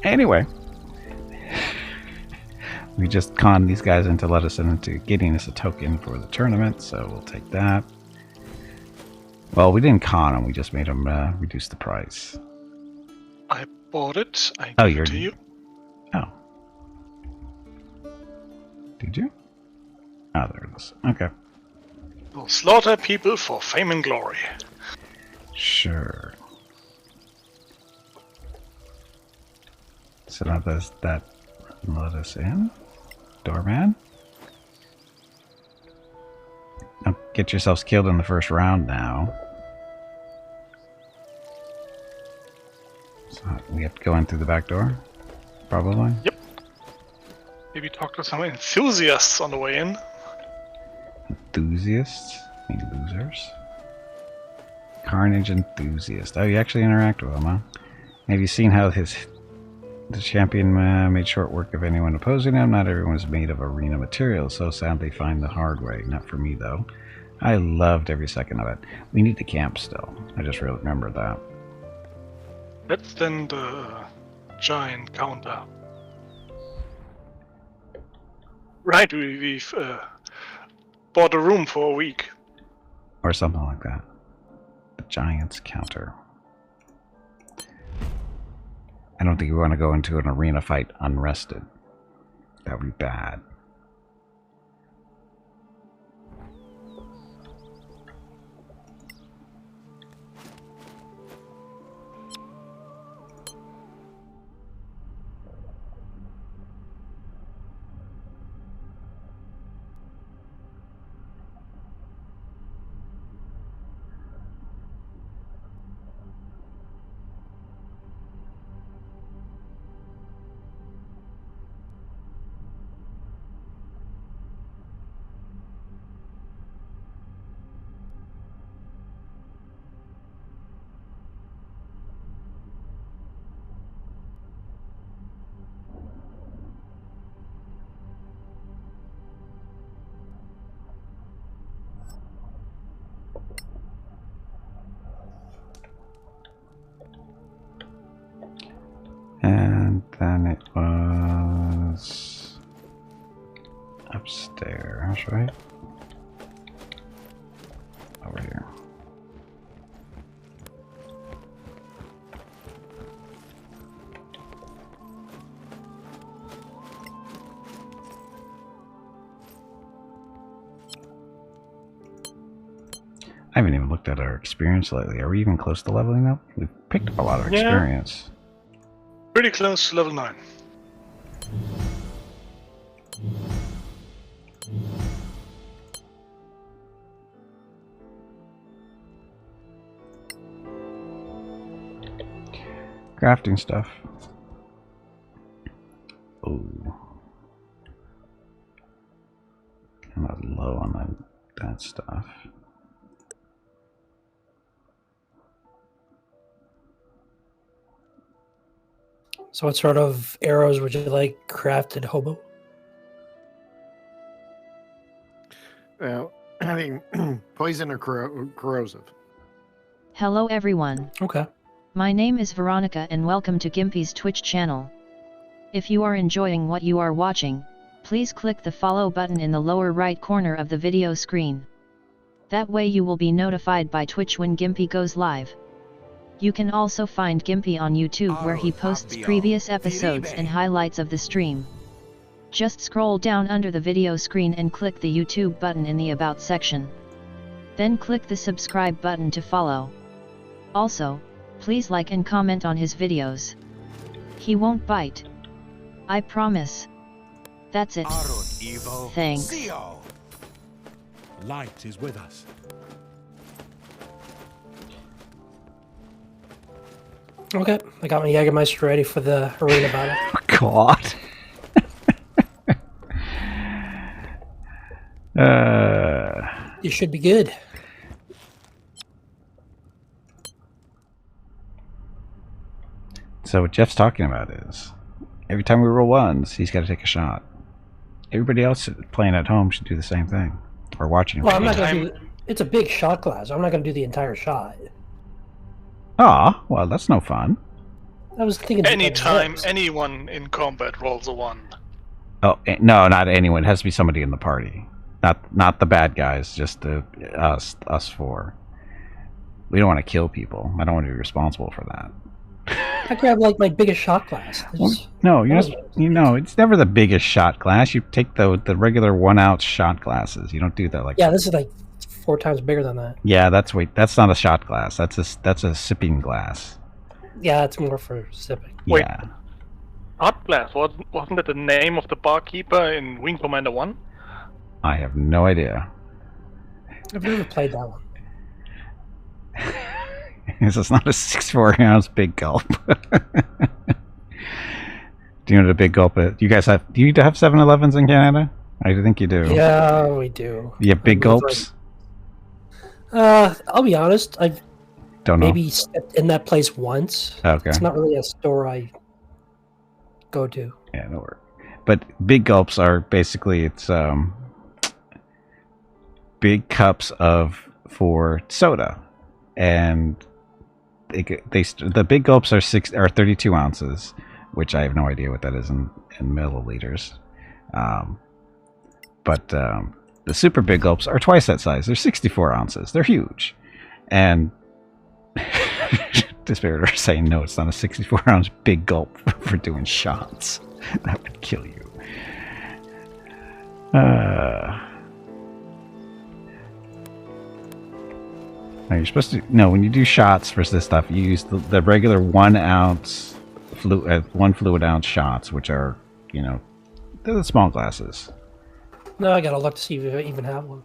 Anyway, we just conned these guys into let us into getting us a token for the tournament, so we'll take that. Well, we didn't con them, we just made them reduce the price. I bought it. I Oh, give it to you. Oh. Did you? Oh, there it is. Okay. We'll slaughter people for fame and glory. Sure. So now does that let us in? Doorman? Now get yourselves killed in the first round now. So we have to go in through the back door? Probably? Yep. Maybe talk to some enthusiasts on the way in. Enthusiasts? I mean losers? Carnage enthusiast. Oh, you actually interact with him, huh? Have you seen how the champion made short work of anyone opposing him? Not everyone is made of arena material, so sad they find the hard way. Not for me, though. I loved every second of it. We need to camp still. I just really remember that. Let's send the giant counter. Right, we've bought a room for a week. Or something like that. The giant's counter. I don't think we want to go into an arena fight unrested. That would be bad. And then it was upstairs, right? Over here. I haven't even looked at our experience lately. Are we even close to leveling up? We've picked up a lot of experience. Pretty close to level 9. Crafting stuff. Oh. I'm not low on that stuff. So what sort of arrows would you like crafted, Hobo? Well, I think poison or corrosive. Hello everyone. Okay. My name is Veronica and welcome to Gimpy's Twitch channel. If you are enjoying what you are watching, please click the follow button in the lower right corner of the video screen. That way you will be notified by Twitch when Gimpy goes live. You can also find Gimpy on YouTube where he posts previous episodes and highlights of the stream. Just scroll down under the video screen and click the YouTube button in the About section. Then click the subscribe button to follow. Also, please like and comment on his videos. He won't bite. I promise. That's it. Thanks. Light is with us. Okay, I got my Jägermeister ready for the arena battle. God. You should be good. So what Jeff's talking about is, every time we roll ones, he's got to take a shot. Everybody else playing at home should do the same thing. Or watching. Well, I'm not going to do... It's a big shot glass. I'm not going to do the entire shot. Ah, well, that's no fun. I was thinking. like Anytime this. anyone in combat rolls a 1. Oh no, not anyone. It has to be somebody in the party, not the bad guys. Just us four. We don't want to kill people. I don't want to be responsible for that. I grabbed like my biggest shot glass. No, you're That not, was- you know, it's never the biggest shot glass. You take the regular 1 ounce shot glasses. You don't do that like. Yeah, this is like 4 times bigger than that. Yeah, that's not a shot glass. That's a sipping glass. Yeah, it's more for sipping. Wait. Yeah. Hot Glass, wasn't that the name of the barkeeper in Wing Commander 1? I have no idea. I've never played that one. This is not a 6 4 ounce big gulp. Do you know what a big gulp is? Do you have 7-Elevens in Canada? I think you do. Yeah, we do. You have big We've, gulps? I'll be honest. I've Don't know. maybe stepped in that place once. Okay. It's not really a store I go to. Yeah, no worries. But big gulps are basically big cups for soda, and the big gulps are 32 ounces, which I have no idea what that is in milliliters. But the super big gulps are twice that size. They're 64 ounces. They're huge, and Dispiritor is saying no, it's not a 64 ounce big gulp for doing shots. That would kill you. Now you're supposed to when you do shots for this stuff, you use the regular 1 ounce one fluid ounce shots, which are they're the small glasses. No, I gotta look to see if I even have one.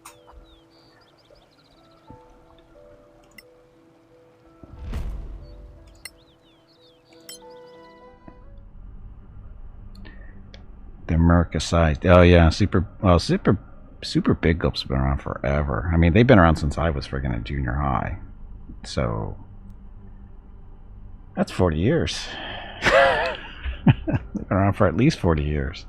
The America sized. Oh yeah, super big gulps have been around forever. I mean, they've been around since I was friggin' in junior high. So that's 40 years. They've been around for at least 40 years.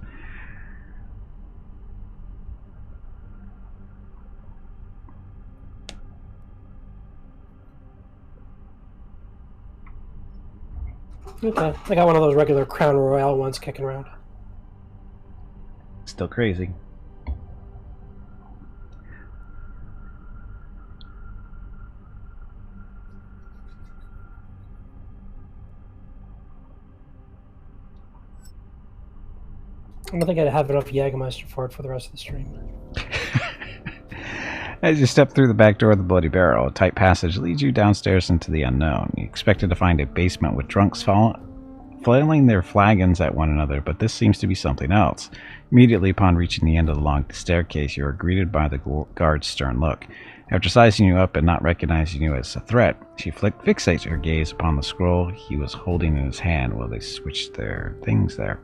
Okay, I got one of those regular Crown Royale ones kicking around. Still crazy. I don't think I'd have enough Jägermeister for it for the rest of the stream. As you step through the back door of the Bloody Barrel, a tight passage leads you downstairs into the unknown. You expected to find a basement with drunks flailing their flagons at one another, but this seems to be something else. Immediately upon reaching the end of the long staircase, you are greeted by the guard's stern look. After sizing you up and not recognizing you as a threat, she fixates her gaze upon the scroll he was holding in his hand while they switched their things there.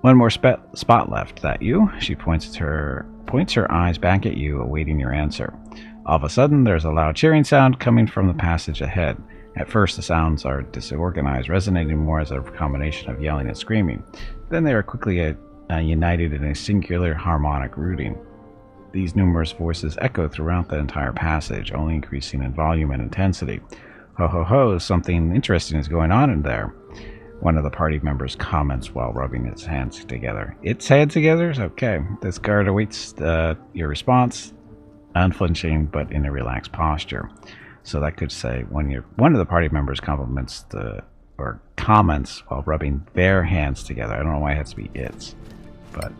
One more spot left. That you? She points her eyes back at you, awaiting your answer. All of a sudden, there's a loud cheering sound coming from the passage ahead. At first, the sounds are disorganized, resonating more as a combination of yelling and screaming. Then they are quickly united in a singular harmonic rooting. These numerous voices echo throughout the entire passage, only increasing in volume and intensity. Ho ho ho, something interesting is going on in there. One of the party members comments while rubbing its hands together. Its hands together? Okay. This guard awaits your response, unflinching but in a relaxed posture. So that could say one of the party members comments while rubbing their hands together. I don't know why it has to be its, but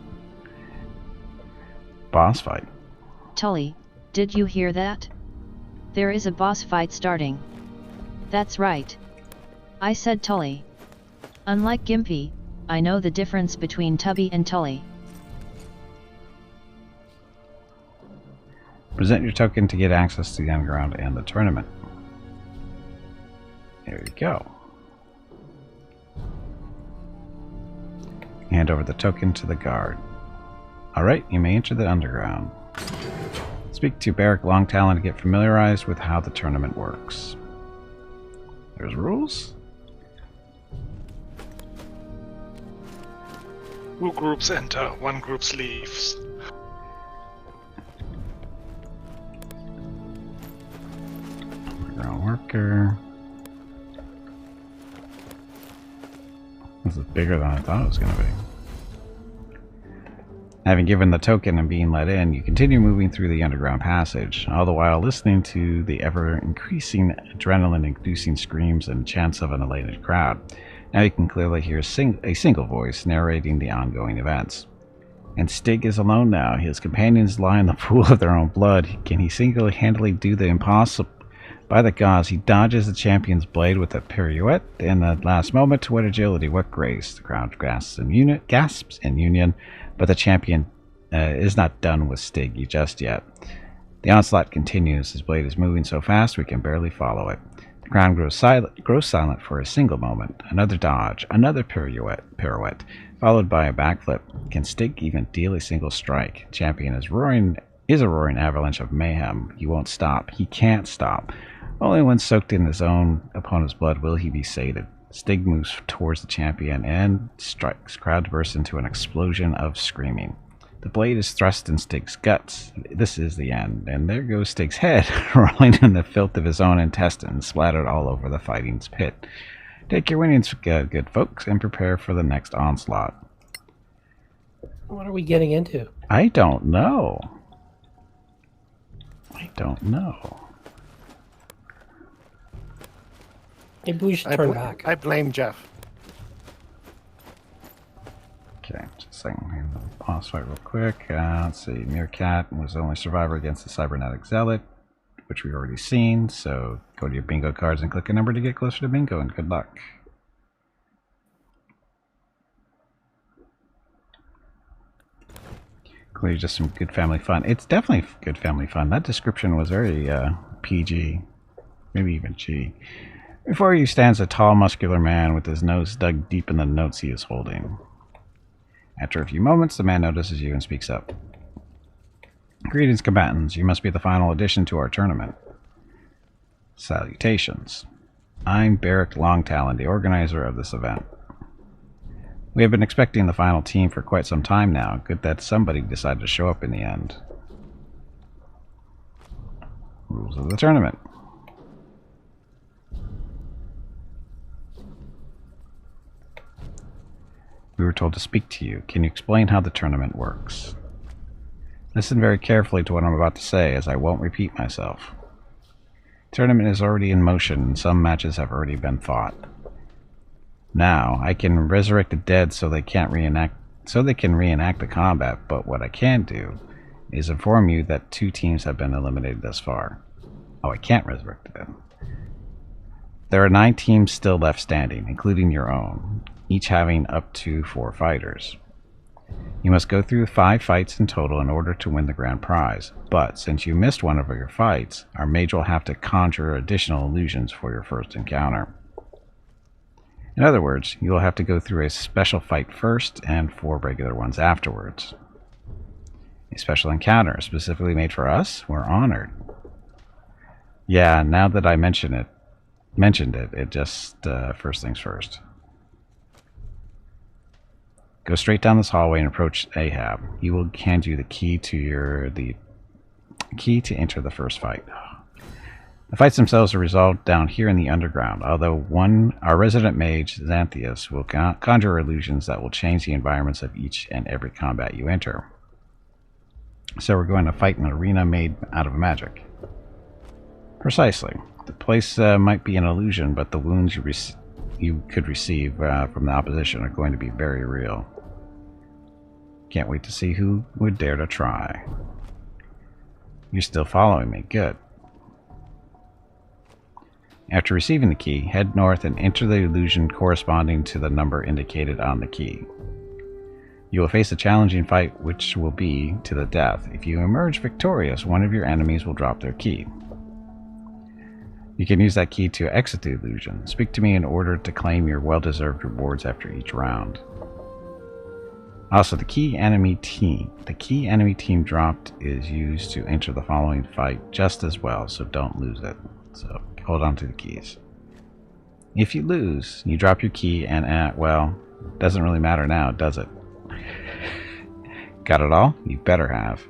boss fight. Tully, did you hear that? There is a boss fight starting. That's right. I said Tully. Unlike Gimpy, I know the difference between Tubby and Tully. Present your token to get access to the underground and the tournament. There you go. Hand over the token to the guard. Alright, you may enter the underground. Speak to Barrack Longtalon to get familiarized with how the tournament works. There's rules? 2 groups enter, 1 group leaves. Underground worker. This is bigger than I thought it was going to be. Having given the token and being let in, you continue moving through the underground passage, all the while listening to the ever-increasing adrenaline-inducing screams and chants of an elated crowd. Now you can clearly hear a single voice narrating the ongoing events. And Stig is alone now. His companions lie in the pool of their own blood. Can he single-handedly do the impossible? By the gods, he dodges the champion's blade with a pirouette in the last moment. What agility, what grace. The crowd gasps in union, but the champion is not done with Stig just yet. The onslaught continues. His blade is moving so fast we can barely follow it. The crowd grows silent for a single moment. Another dodge, another pirouette, followed by a backflip. Can Stig even deal a single strike? Champion is a roaring avalanche of mayhem. He won't stop. He can't stop. Only when soaked in his own opponent's blood will he be sated. Stig moves towards the champion and strikes. Crowd bursts into an explosion of screaming. The blade is thrust in Stig's guts. This is the end, and there goes Stig's head, rolling in the filth of his own intestines, splattered all over the fighting's pit. Take your winnings, good folks, and prepare for the next onslaught. What are we getting into? I don't know. Maybe we should turn back. I blame Jeff. Okay, just a second. Boss fight real quick. Let's see. Meerkat was the only survivor against the cybernetic zealot, which we've already seen. So go to your bingo cards and click a number to get closer to bingo, and good luck. Clearly just some good family fun. It's definitely good family fun. That description was very PG, maybe even G. Before you stands a tall, muscular man with his nose dug deep in the notes he is holding. After a few moments, the man notices you and speaks up. Greetings, combatants. You must be the final addition to our tournament. Salutations. I'm Barrick Longtalon, the organizer of this event. We have been expecting the final team for quite some time now. Good that somebody decided to show up in the end. Rules of the tournament. We were told to speak to you. Can you explain how the tournament works? Listen very carefully to what I'm about to say, as I won't repeat myself. The tournament is already in motion, and some matches have already been fought. Now, I can resurrect the dead so they can reenact the combat, but what I can do is inform you that 2 teams have been eliminated thus far. Oh, I can't resurrect the dead. There are 9 teams still left standing, including your own, each having up to 4 fighters. You must go through 5 fights in total in order to win the grand prize, but since you missed one of your fights, our mage will have to conjure additional illusions for your first encounter. In other words, you will have to go through a special fight first and 4 regular ones afterwards. A special encounter specifically made for us? We're honored. Yeah, now that I mentioned it, it just first things first. Go straight down this hallway and approach Ahab. He will hand you the key to enter the first fight. The fights themselves are resolved down here in the underground, although our resident mage, Xanthius, will conjure illusions that will change the environments of each and every combat you enter. So we're going to fight in an arena made out of magic. Precisely. The place might be an illusion, but the wounds you could receive from the opposition are going to be very real. Can't wait to see who would dare to try. You're still following me. Good. After receiving the key, head north and enter the illusion corresponding to the number indicated on the key. You will face a challenging fight which will be to the death. If you emerge victorious, one of your enemies will drop their key. You can use that key to exit the illusion. Speak to me in order to claim your well-deserved rewards after each round. Also, the key enemy team dropped is used to enter the following fight just as well, so don't lose it. So hold on to the keys. If you lose, you drop your key and, well, doesn't really matter now, does it? Got it all? You better have.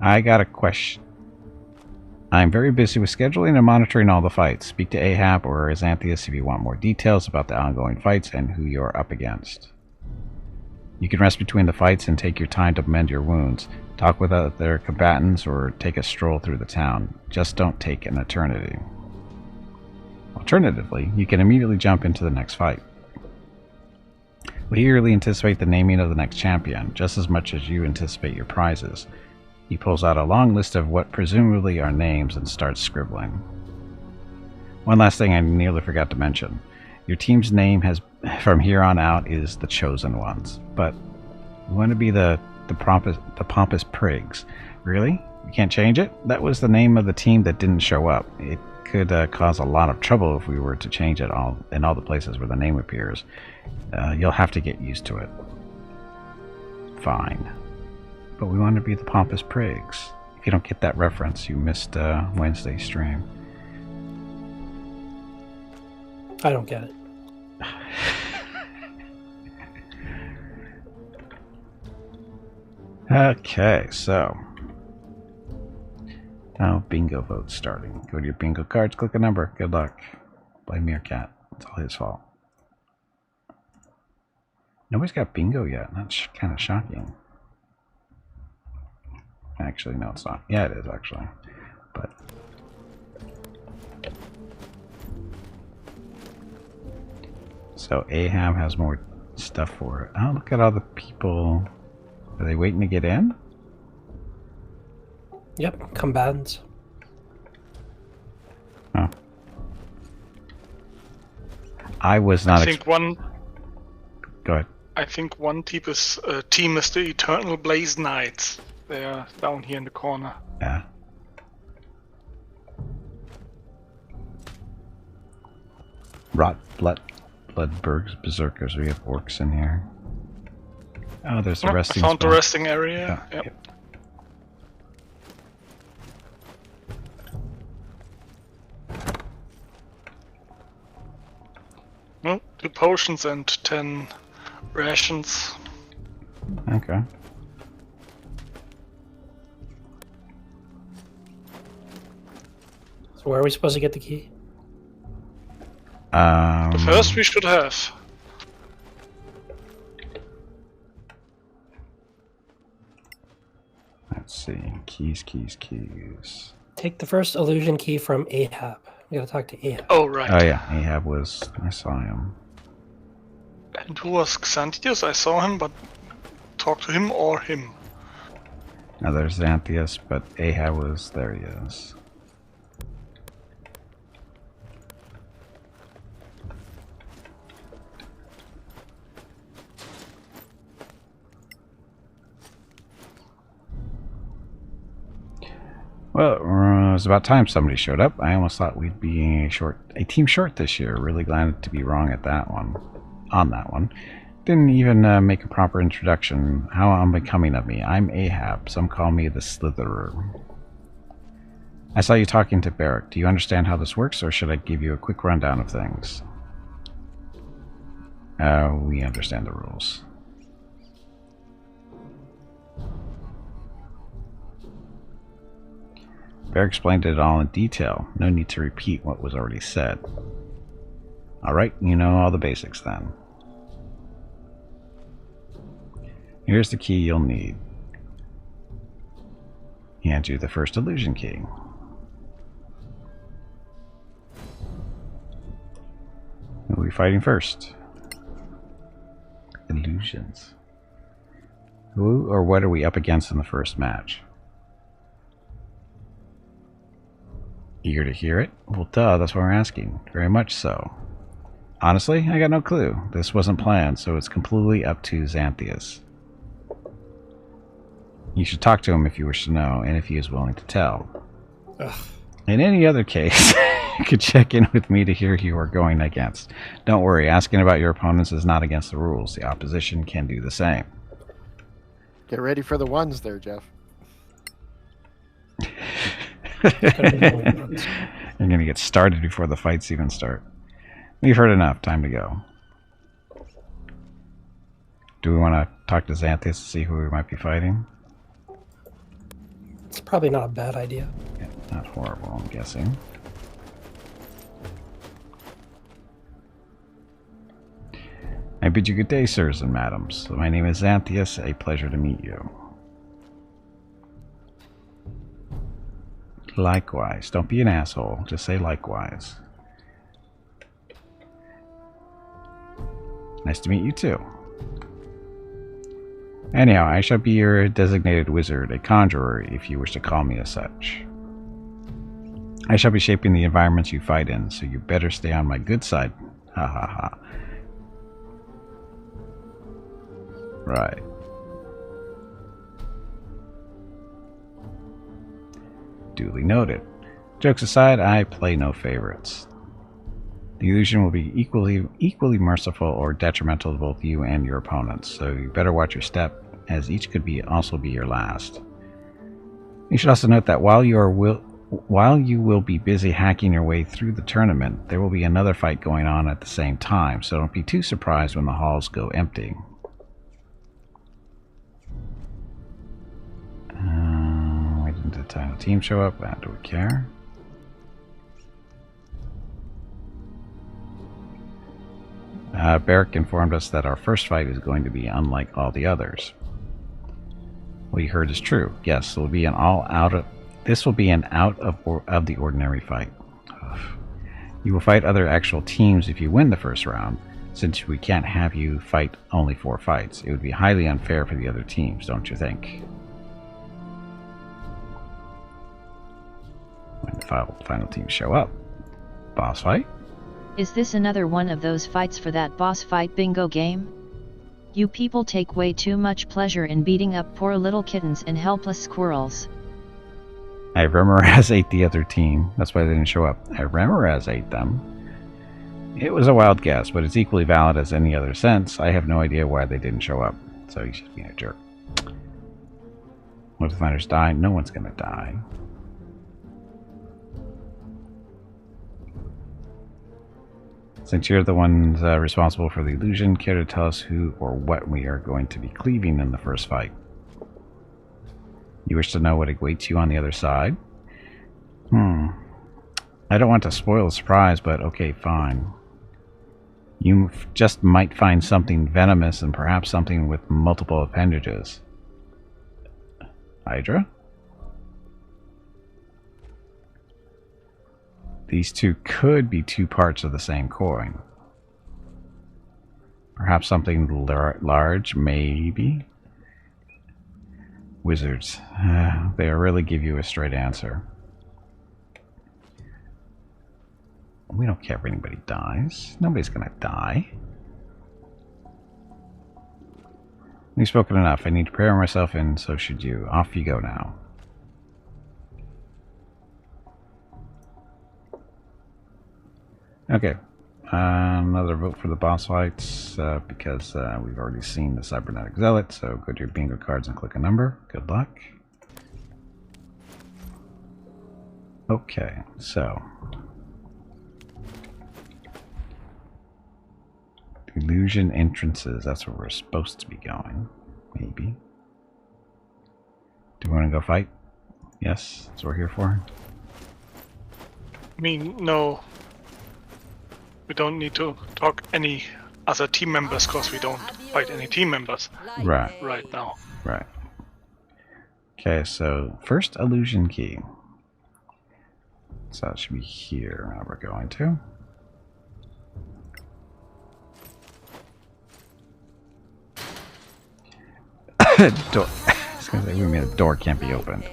I got a question. I'm very busy with scheduling and monitoring all the fights. Speak to Ahab or Xanthias if you want more details about the ongoing fights and who you're up against. You can rest between the fights and take your time to mend your wounds. Talk with other combatants or take a stroll through the town. Just don't take an eternity. Alternatively, you can immediately jump into the next fight. We eagerly anticipate the naming of the next champion, just as much as you anticipate your prizes. He pulls out a long list of what presumably are names and starts scribbling. One last thing I nearly forgot to mention. Your team's name from here on out is the Chosen Ones, but we want to be the Pompous Prigs. Really? You can't change it? That was the name of the team that didn't show up. It could cause a lot of trouble if we were to change it in all the places where the name appears. You'll have to get used to it. Fine. But we want to be the Pompous Prigs. If you don't get that reference, you missed Wednesday's stream. I don't get it. Okay, so now bingo vote starting. Go to your bingo cards, click a number. Good luck. Blame Meerkat. It's all his fault. Nobody's got bingo yet. That's kind of shocking. Actually, no, it's not. Yeah, it is actually. But so Ahab has more stuff for it. Oh, look at all the people. Are they waiting to get in? Yep, combatants. Oh. I was not. I think one. Go ahead. I think one team is the Eternal Blaze Knights. They are down here in the corner. Yeah. Bloodberg's Berserkers. We have orcs in here. Oh, there's a resting I found spot. the resting area. Yeah, Yep. Well, 2 potions and 10 rations. Okay. So where are we supposed to get the key? The first we should have. Let's see. Keys. Take the first illusion key from Ahab. We gotta talk to Ahab. Oh, right. Oh yeah, Ahab was. I saw him. And who was Xanthias? I saw him, but talk to him or him. Now there's Xanthias, but Ahab was. There he is. Well, it was about time somebody showed up. I almost thought we'd be a team short this year. Really glad to be wrong at that one. On that one. Didn't even make a proper introduction. How unbecoming of me. I'm Ahab. Some call me the Slitherer. I saw you talking to Barrack. Do you understand how this works, or should I give you a quick rundown of things? We understand the rules. Bear explained it all in detail. No need to repeat what was already said. Alright, you know all the basics then. Here's the key you'll need. He hands you the first illusion key. Who are we fighting first? Illusions. Who or what are we up against in the first match? Eager to hear it? Well, duh, that's why we're asking. Very much so. Honestly, I got no clue. This wasn't planned, so it's completely up to Xanthias. You should talk to him if you wish to know, and if he is willing to tell. Ugh. In any other case, you could check in with me to hear who you are going against. Don't worry, asking about your opponents is not against the rules. The opposition can do the same. Get ready for the ones there, Jeff. You're going to get started before the fights even start. We've heard enough. Time to go. Do we want to talk to Xanthias to see who we might be fighting? It's probably not a bad idea. Yeah. Not horrible, I'm guessing. I bid you good day, sirs and madams. My name is Xanthias. A pleasure to meet you. Likewise. Don't be an asshole. Just say likewise. Nice to meet you too. Anyhow, I shall be your designated wizard, a conjurer, if you wish to call me as such. I shall be shaping the environments you fight in, so you better stay on my good side. Ha ha ha. Right. Duly noted. Jokes aside, I play no favorites. The illusion will be equally merciful or detrimental to both you and your opponents, so you better watch your step, as each could also be your last. You should also note that while you will be busy hacking your way through the tournament, there will be another fight going on at the same time, so don't be too surprised when the halls go empty. Why didn't the title team show up? Do we care? Barrick informed us that our first fight is going to be unlike all the others. What you heard is true. Yes, this will be an out of the ordinary fight. Ugh. You will fight other actual teams if you win the first round, since we can't have you fight only 4 fights. It would be highly unfair for the other teams, don't you think? When the final teams show up. Boss fight? Is this another one of those fights for that boss fight bingo game? You people take way too much pleasure in beating up poor little kittens and helpless squirrels. I Remoraz ate the other team. That's why they didn't show up. I Remoraz ate them. It was a wild guess, but it's equally valid as any other sense. I have no idea why they didn't show up. So he's just being a jerk. What if the fighters die? No one's gonna die. Since you're the ones responsible for the illusion, care to tell us who or what we are going to be cleaving in the first fight? You wish to know what awaits you on the other side? I don't want to spoil the surprise, but okay, fine. You just might find something venomous and perhaps something with multiple appendages. Hydra? These two could be 2 parts of the same coin. Perhaps something large, maybe? Wizards. They really give you a straight answer. We don't care if anybody dies. Nobody's gonna die. You've spoken enough. I need to prepare myself, and so should you. Off you go now. Okay, another vote for the boss fights because we've already seen the Cybernetic Zealot, so go to your bingo cards and click a number. Good luck. Okay, so illusion entrances, that's where we're supposed to be going, maybe. Do we want to go fight? Yes, that's what we're here for. I mean, no. We don't need to talk any other team members because we don't fight any team members right now. Right. Okay, so first illusion key. So that should be here. Now we're going to. Door. I was going to say, we mean the door can't be opened.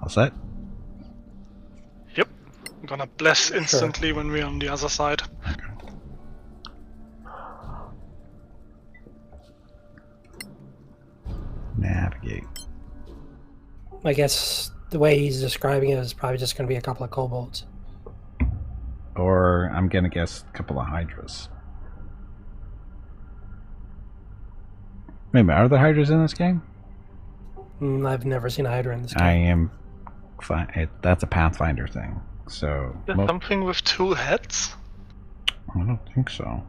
All set? Yep. I'm gonna bless instantly when we're on the other side. Navigate. I guess the way he's describing it is probably just going to be a couple of kobolds. Or I'm gonna guess a couple of hydras. Wait a minute, are there hydras in this game? I've never seen a Hydra in this game. I am. That's a Pathfinder thing. So Is there something with 2 heads? I don't think so.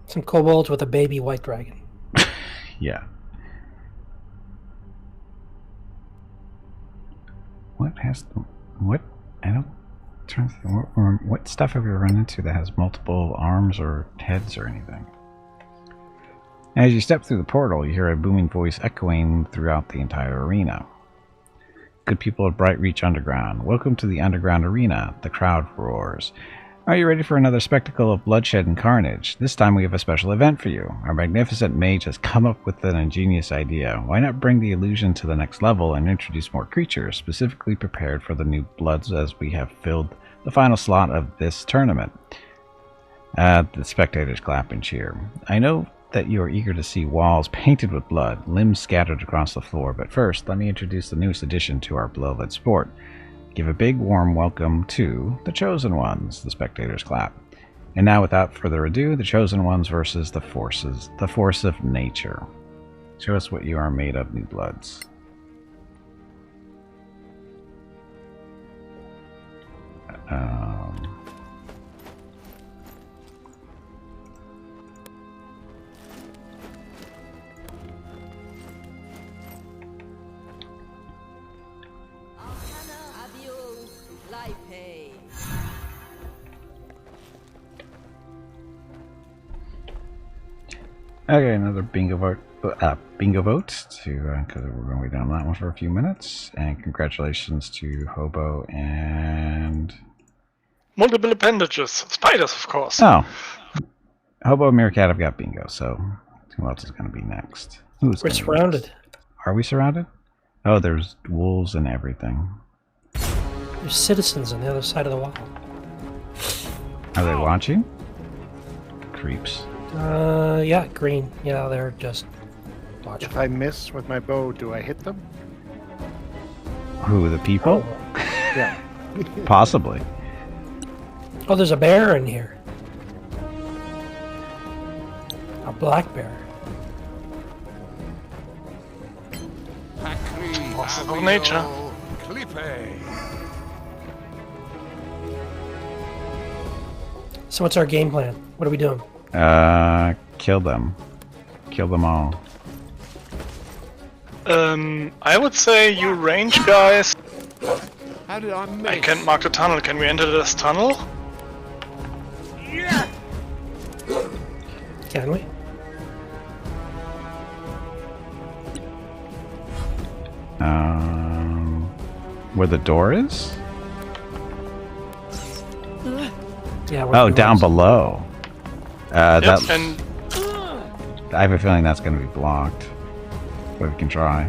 Some kobolds with a baby white dragon. Yeah. What has the... What? I don't... What stuff have we run into that has multiple arms or heads or anything? As you step through the portal, you hear a booming voice echoing throughout the entire arena. Good people of Brightreach Underground, welcome to the Underground Arena. The crowd roars. Are you ready for another spectacle of bloodshed and carnage? This time we have a special event for you. Our magnificent mage has come up with an ingenious idea. Why not bring the illusion to the next level and introduce more creatures, specifically prepared for the new bloods as we have filled the final slot of this tournament? The spectators clap and cheer. I know that you are eager to see walls painted with blood, limbs scattered across the floor, but first, let me introduce the newest addition to our beloved sport. Give a big warm welcome to the Chosen Ones. The spectators clap. And now, without further ado, the Chosen Ones versus the force of nature. Show us what you are made of, new bloods. Okay, another bingo vote to because we're going to wait on that one for a few minutes. And congratulations to Hobo and Multiple appendages. Spiders, of course. oh, Hobo and Meerkat have got bingo. So who else is going to be next? Who's We're surrounded. Are we surrounded? Oh, there's wolves and everything. There's citizens on the other side of the wall. Are they watching? Creeps. Yeah, green. Yeah, they're just watching. If I miss with my bow, do I hit them? Who, the people? Yeah. Possibly. Oh, there's a bear in here. A black bear. Forces of nature. So what's our game plan? What are we doing? Kill them. Kill them all. I would say you range guys. How did I miss? I can't mark the tunnel. Can we enter this tunnel? Can we? Where the door is? Yeah. Oh, down below. Yep, That and I have a feeling that's going to be blocked, but we can try.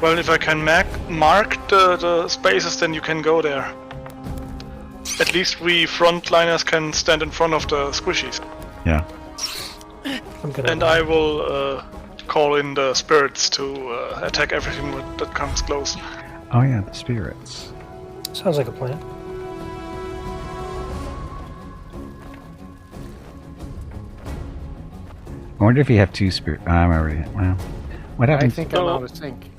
well, if I can mark the spaces, then you can go there. At least we frontliners can stand in front of the squishies. Yeah. I'm gonna. And I will call in the spirits to attack everything that comes close. Oh yeah, the spirits. Sounds like a plan. I wonder if you have two spirit. I'm already. Well, what I happens? think I'm out of sync.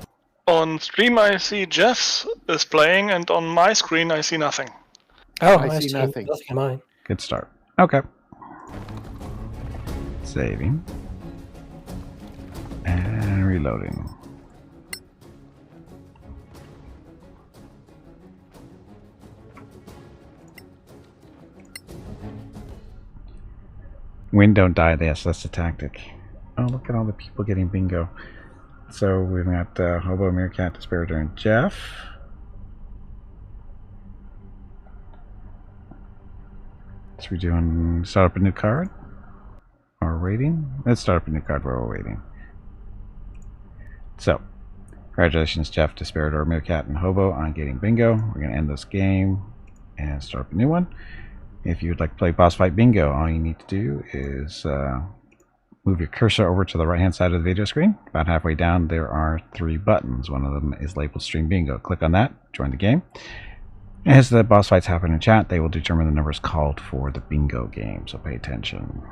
On stream I see Jess is playing, and on my screen I see nothing. Oh, I see nothing. Nothing in mine. Good start. Okay. Saving. And reloading. Win, don't die. Yes, that's the tactic. Oh, look at all the people getting bingo. So we've got Hobo, Meerkat, Desperator, and Jeff. So we doing start up a new card? Or waiting? Let's start up a new card while we're waiting. So, congratulations, Jeff, Desperator, Meerkat, and Hobo on getting bingo. We're going to end this game and start up a new one. If you'd like to play Boss Fight Bingo, all you need to do is move your cursor over to the right hand side of the video screen. About halfway down there are 3 buttons. One of them is labeled Stream Bingo. Click on that, join the game. As the boss fights happen in chat, they will determine the numbers called for the bingo game, so pay attention.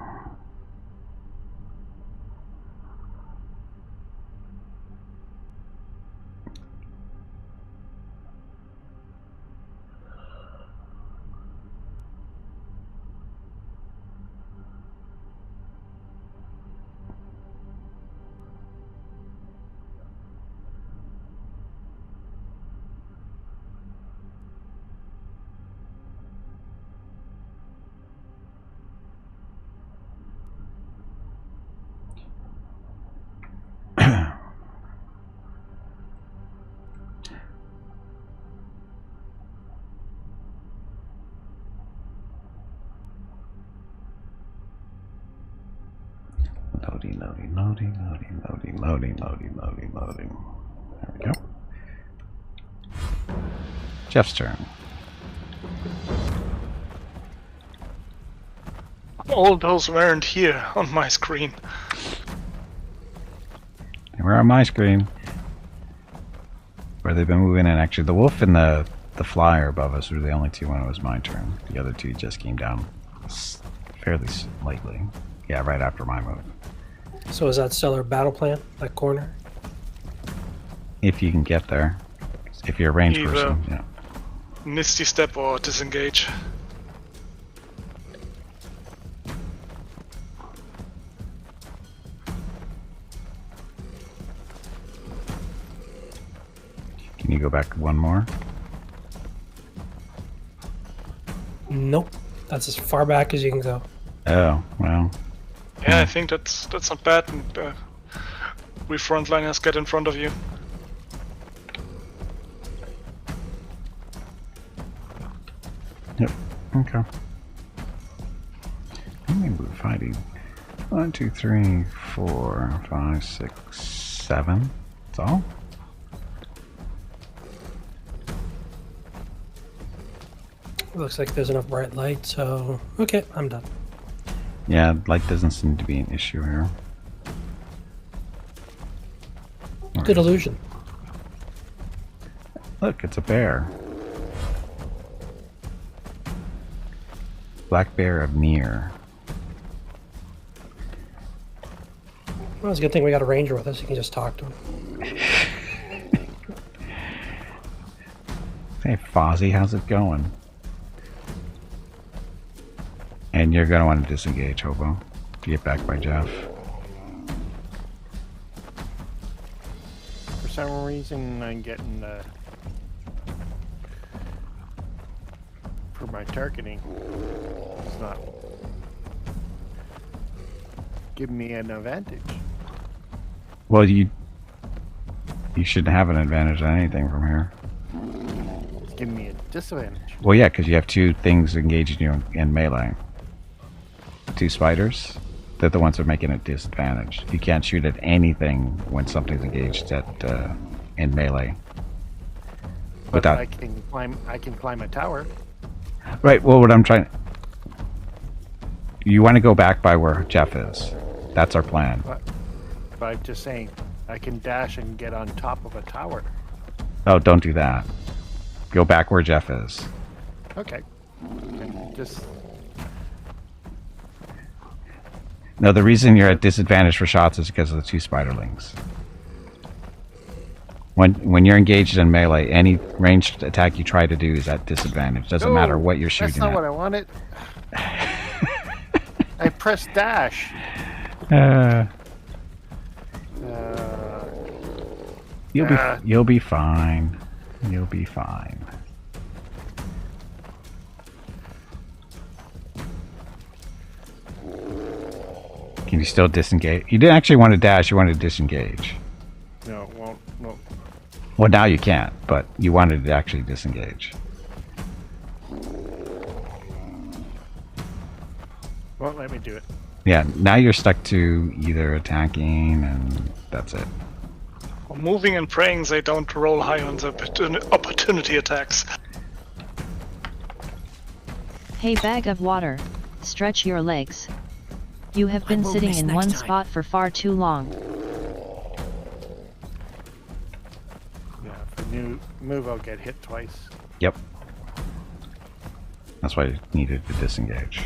Loading, loading, loading, loading, loading, loading, loading, loading, loading. There we go. Jeff's turn. All those weren't here on my screen. They were on my screen. Where they've been moving in. Actually, the wolf and the flyer above us were the only two when it was my turn. The other two just came down fairly lately. Yeah, right after my move. So is that still our battle plan? That corner? If you can get there. If you're a ranged Either person, yeah. Misty Step or disengage. Can you go back one more? Nope. That's as far back as you can go. Oh, well. Yeah, I think that's not bad. And, we frontliners get in front of you. Yep. Okay. How many we're fighting? 1, 2, 3, 4, 5, 6, 7. That's all? Looks like there's enough bright light, so... Okay, I'm done. Yeah, light doesn't seem to be an issue here. Good illusion. Look, it's a bear. Black bear of Near. Well, it's a good thing we got a ranger with us. You can just talk to him. Hey, Fozzie, how's it going? And you're going to want to disengage, Hobo, to get back by Jeff. For some reason, I'm getting for my targeting. It's not giving me an advantage. Well, you shouldn't have an advantage on anything from here. It's giving me a disadvantage. Well, yeah, because you have two things engaging you in melee. Two spiders. They're the ones that are making it disadvantage. You can't shoot at anything when something's engaged at in melee. But Without... I can climb a tower. Right. Well, what I'm trying. You want to go back by where Jeff is. That's our plan. But I'm just saying, I can dash and get on top of a tower. Oh, don't do that. Go back where Jeff is. Okay. And just No, the reason you're at disadvantage for shots is because of the two spiderlings. When you're engaged in melee, any ranged attack you try to do is at disadvantage. Doesn't matter what you're shooting that's not at. what I wanted. I pressed dash. You'll be fine. You'll be fine. Can you still disengage? You didn't actually want to dash, you wanted to disengage. No, it won't. No. Well, now you can't, but you wanted to actually disengage. Won't let me do it. Yeah, now you're stuck to either attacking and that's it. Well, moving and praying, they don't roll high on the opportunity attacks. Hey, bag of water, stretch your legs. You have been sitting in one spot for far too long. Yeah, for new move, I'll get hit twice. Yep. That's why you needed to disengage.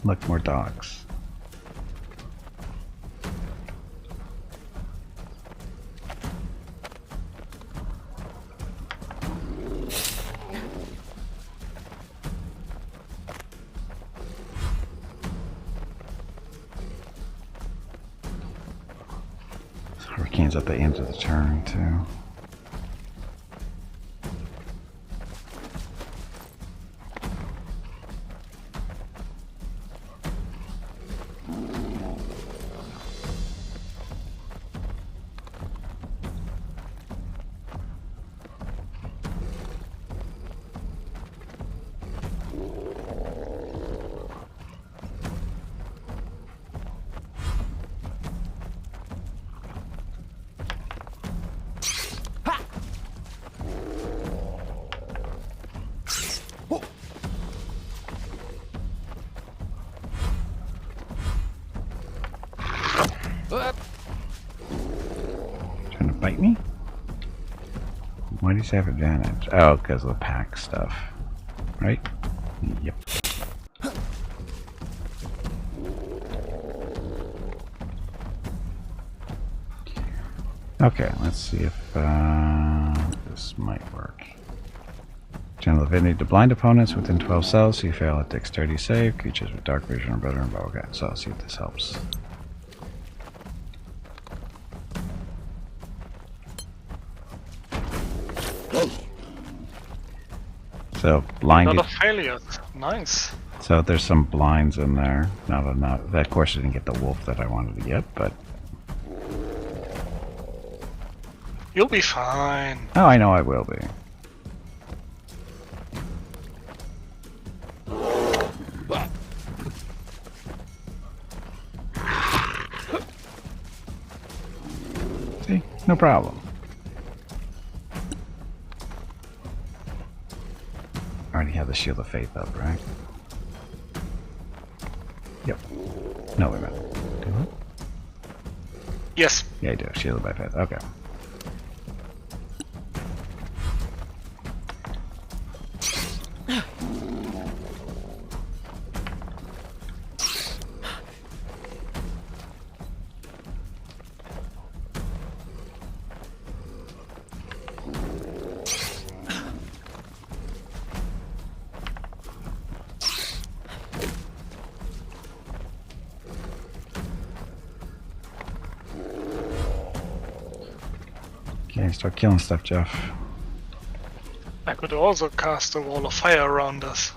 Look, more dogs. Hurricane's at the end of the turn, too. bite me? Why does he have advantage? Oh, because of the pack stuff. Right? Yep. Okay, let's see if this might work. General affinity to blind opponents within 12 cells, so you fail at dexterity save. Creatures with dark vision are better than bow. Okay, so I'll see if this helps. So blinded. A lot of failures. Nice. So there's some blinds in there. Not enough. Of course, I didn't get the wolf that I wanted to get, but You'll be fine. oh, I know I will be. See, no problem. I already have the Shield of Faith up, right? Yep. No, wait a minute. Do I? Yes. Yeah, I do. Shielded by Faith. Okay. Okay, start killing stuff, Jeff. I could also cast a wall of fire around us.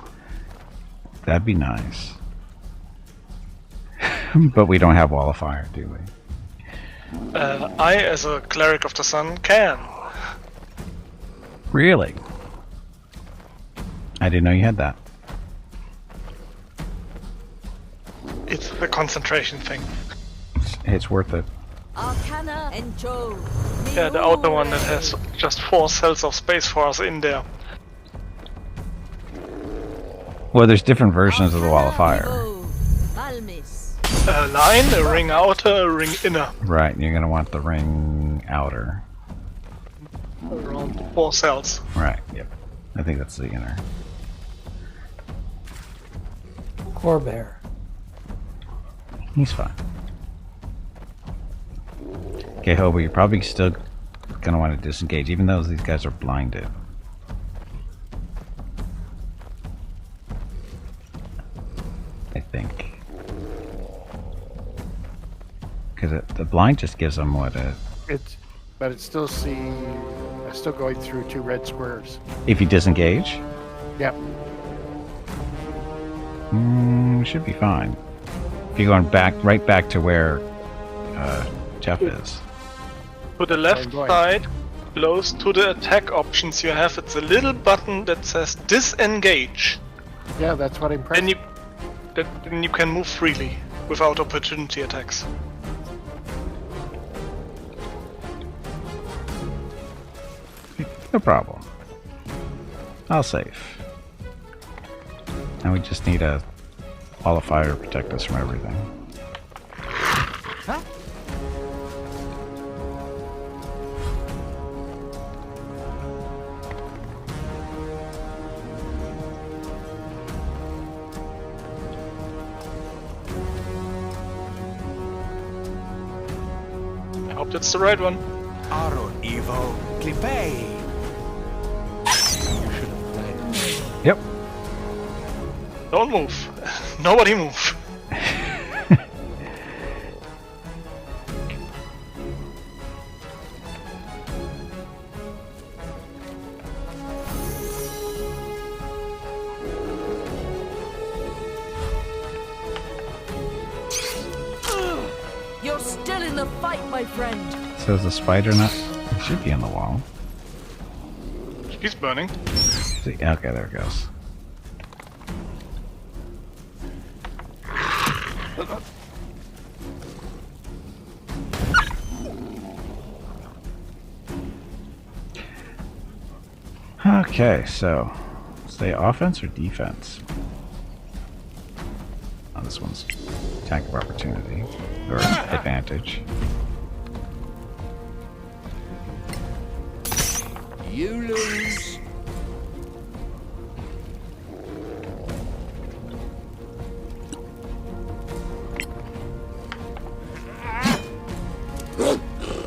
That'd be nice. But we don't have Wall of Fire, do we? I, as a cleric of the sun, can. Really? I didn't know you had that. It's the concentration thing. It's worth it. Arcana and Joe. Yeah, the outer one that has just 4 cells of space for us in there. Well, there's different versions of the Wall of Fire. A line, a ring outer, a ring inner. Right, and you're going to want the ring outer. Around 4 cells. Right, yep. I think that's the inner. Core bear. He's fine. Okay, Hobo, you're probably still going to want to disengage, even though these guys are blinded. I think. Because the blind just gives them what a... But it's still seeing. It's still going through 2 red squares. If you disengage, Yep. should be fine. If you're going back, right back to where Jeff is. To the left I'm going. side, close to the attack options you have, it's a little button that says disengage. Yeah, that's what I'm pressing. Then you can move freely without opportunity attacks. No problem. I'll save. And we just need a Wall of Fire to protect us from everything. I hope that's the right one. Aro Evo Clipe. Yep. Don't move. Nobody move. You're still in the fight, my friend. So is the spider not... It should be on the wall. He's burning. See, okay, there it goes. Okay, so stay offense or defense? Oh, this one's attack of opportunity or advantage. You lose.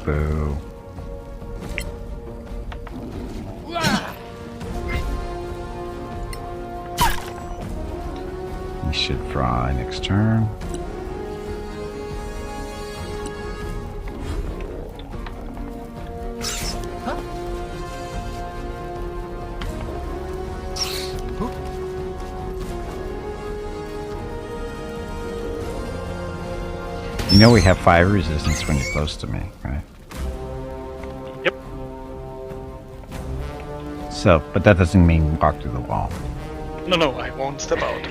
Boo. He should fry next turn. You know we have 5 resistance when you're close to me, right? Yep. So, but that doesn't mean walk through the wall. No, I won't step out.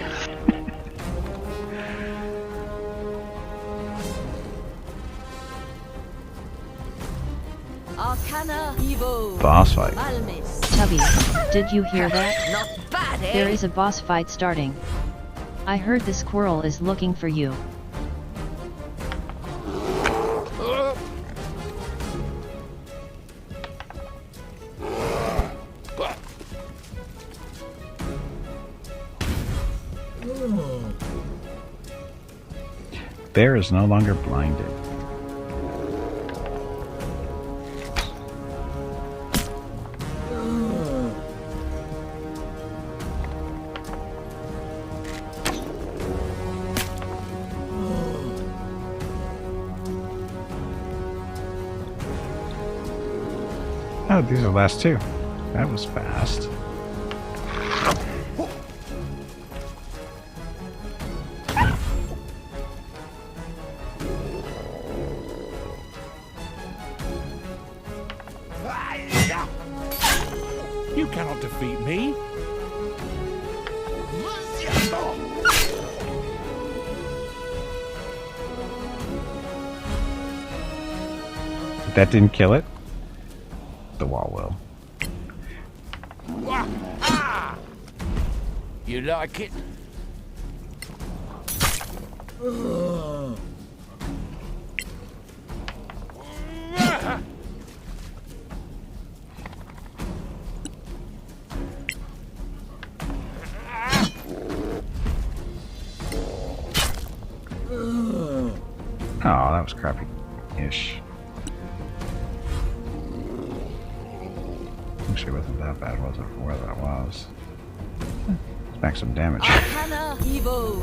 Arcana Evo. Boss fight. Almis. Tubby, did you hear that? Not bad, eh? There is a boss fight starting. I heard the squirrel is looking for you. Bear is no longer blinded. Oh, these are the last 2. That was fast. You cannot defeat me. If that didn't kill it, the wall will. You like it? Oh, that was crappy-ish. Actually, wasn't that bad, was it, for where that was? Let's back some damage. Arcana Evo.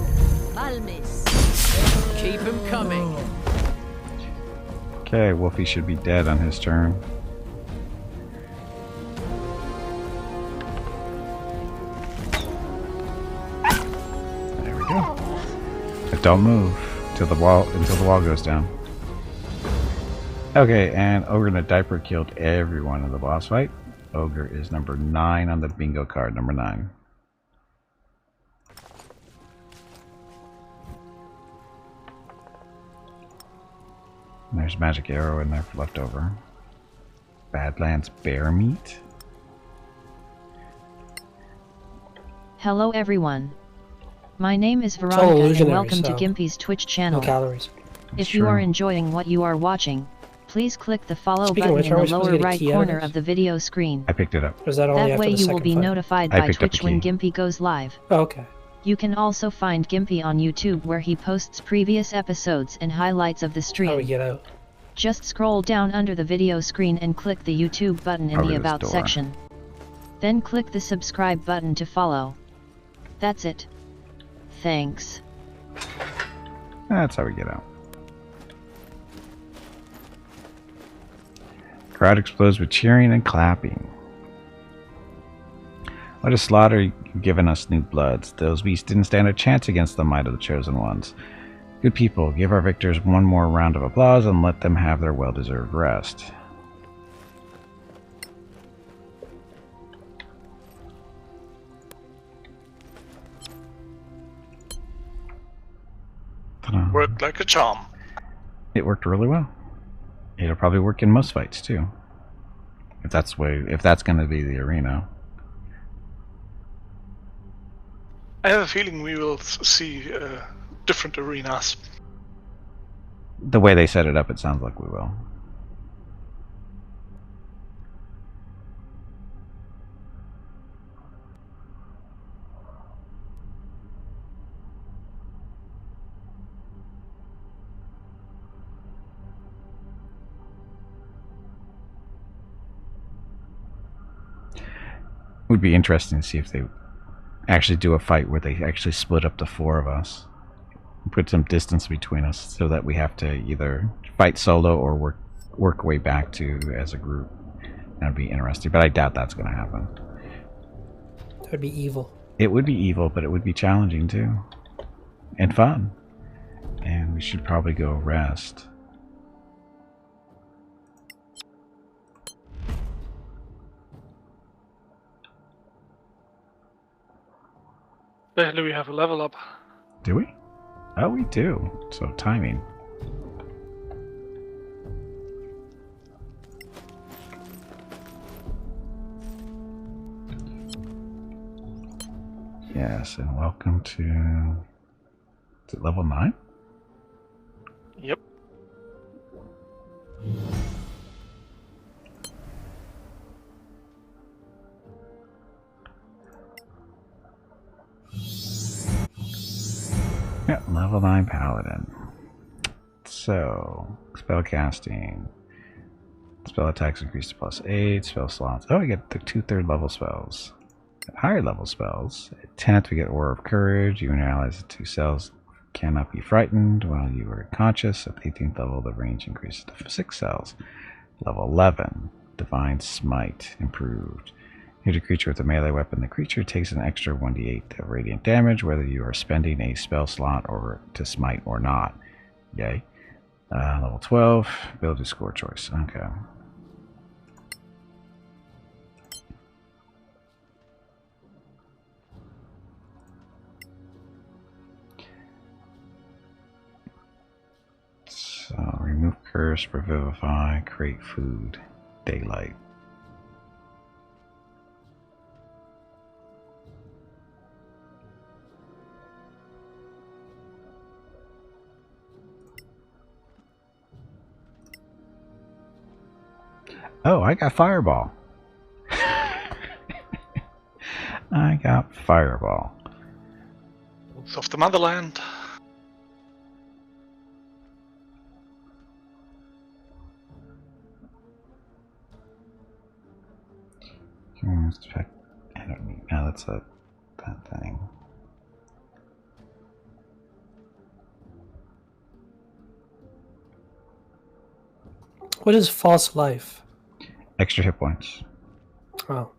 Almis. Keep him coming. Okay, Wolfie should be dead on his turn. There we go. But don't move until the wall goes down. Okay, and Ogre in a Diaper killed everyone in the boss fight. Ogre is number 9 on the bingo card, number 9. And there's Magic Arrow in there for leftover. Badlands Bear Meat. Hello everyone. My name is all Veronica and illusionary, welcome to so Gimpy's Twitch No channel. calories. If Sure. you are enjoying what you are watching, please click the follow Speaking of button which, in are the we supposed to lower get a right key out of corner this? of the video screen. I picked it up. Or is that only That after way the you will second be fight? notified I by picked up Twitch a when key. Gimpy goes live. Oh, okay. You can also find Gimpy on YouTube where he posts previous episodes and highlights of the How do stream. we get out? Just scroll down under the video screen and click the YouTube button in Over the this About door. section. Then click the subscribe button to follow. That's it. Thanks. That's how we get out. Crowd explodes with cheering and clapping. What a slaughter you've given us, new bloods. Those beasts didn't stand a chance against the might of the chosen ones. Good people, give our victors one more round of applause and let them have their well-deserved rest. Ta-da. Worked like a charm. It worked really well. It'll probably work in most fights too. If that's going to be the arena. I have a feeling we will see different arenas. The way they set it up, it sounds like we will. Would be interesting to see if they actually do a fight where they actually split up the 4 of us. Put some distance between us so that we have to either fight solo or work way back to as a group. That'd be interesting, but I doubt that's going to happen. That would be evil. It would be evil, but it would be challenging too. And fun. And we should probably go rest. Especially we have a level up. Do we? Oh, we do. So timing. Yes, and welcome to... Is it level 9? Yep. Yeah, level 9 paladin. So, spell casting. Spell attacks increased to +8. Spell slots. Oh, we get the 2/3 level spells. At higher level spells, at 10th we get Aura of Courage. You and your allies at 2 cells cannot be frightened while you are conscious. At the 18th level, the range increases to 6 cells. Level 11, Divine Smite improved. Hit a creature with a melee weapon. The creature takes an extra 1d8 of radiant damage, whether you are spending a spell slot or to smite or not. Yay. Level 12, ability score choice. Okay. So, remove curse, revivify, create food, daylight. Oh, I got Fireball. I got Fireball. It's of the motherland. I don't need. No, that's that thing. What is false life? Extra hit points. Oh.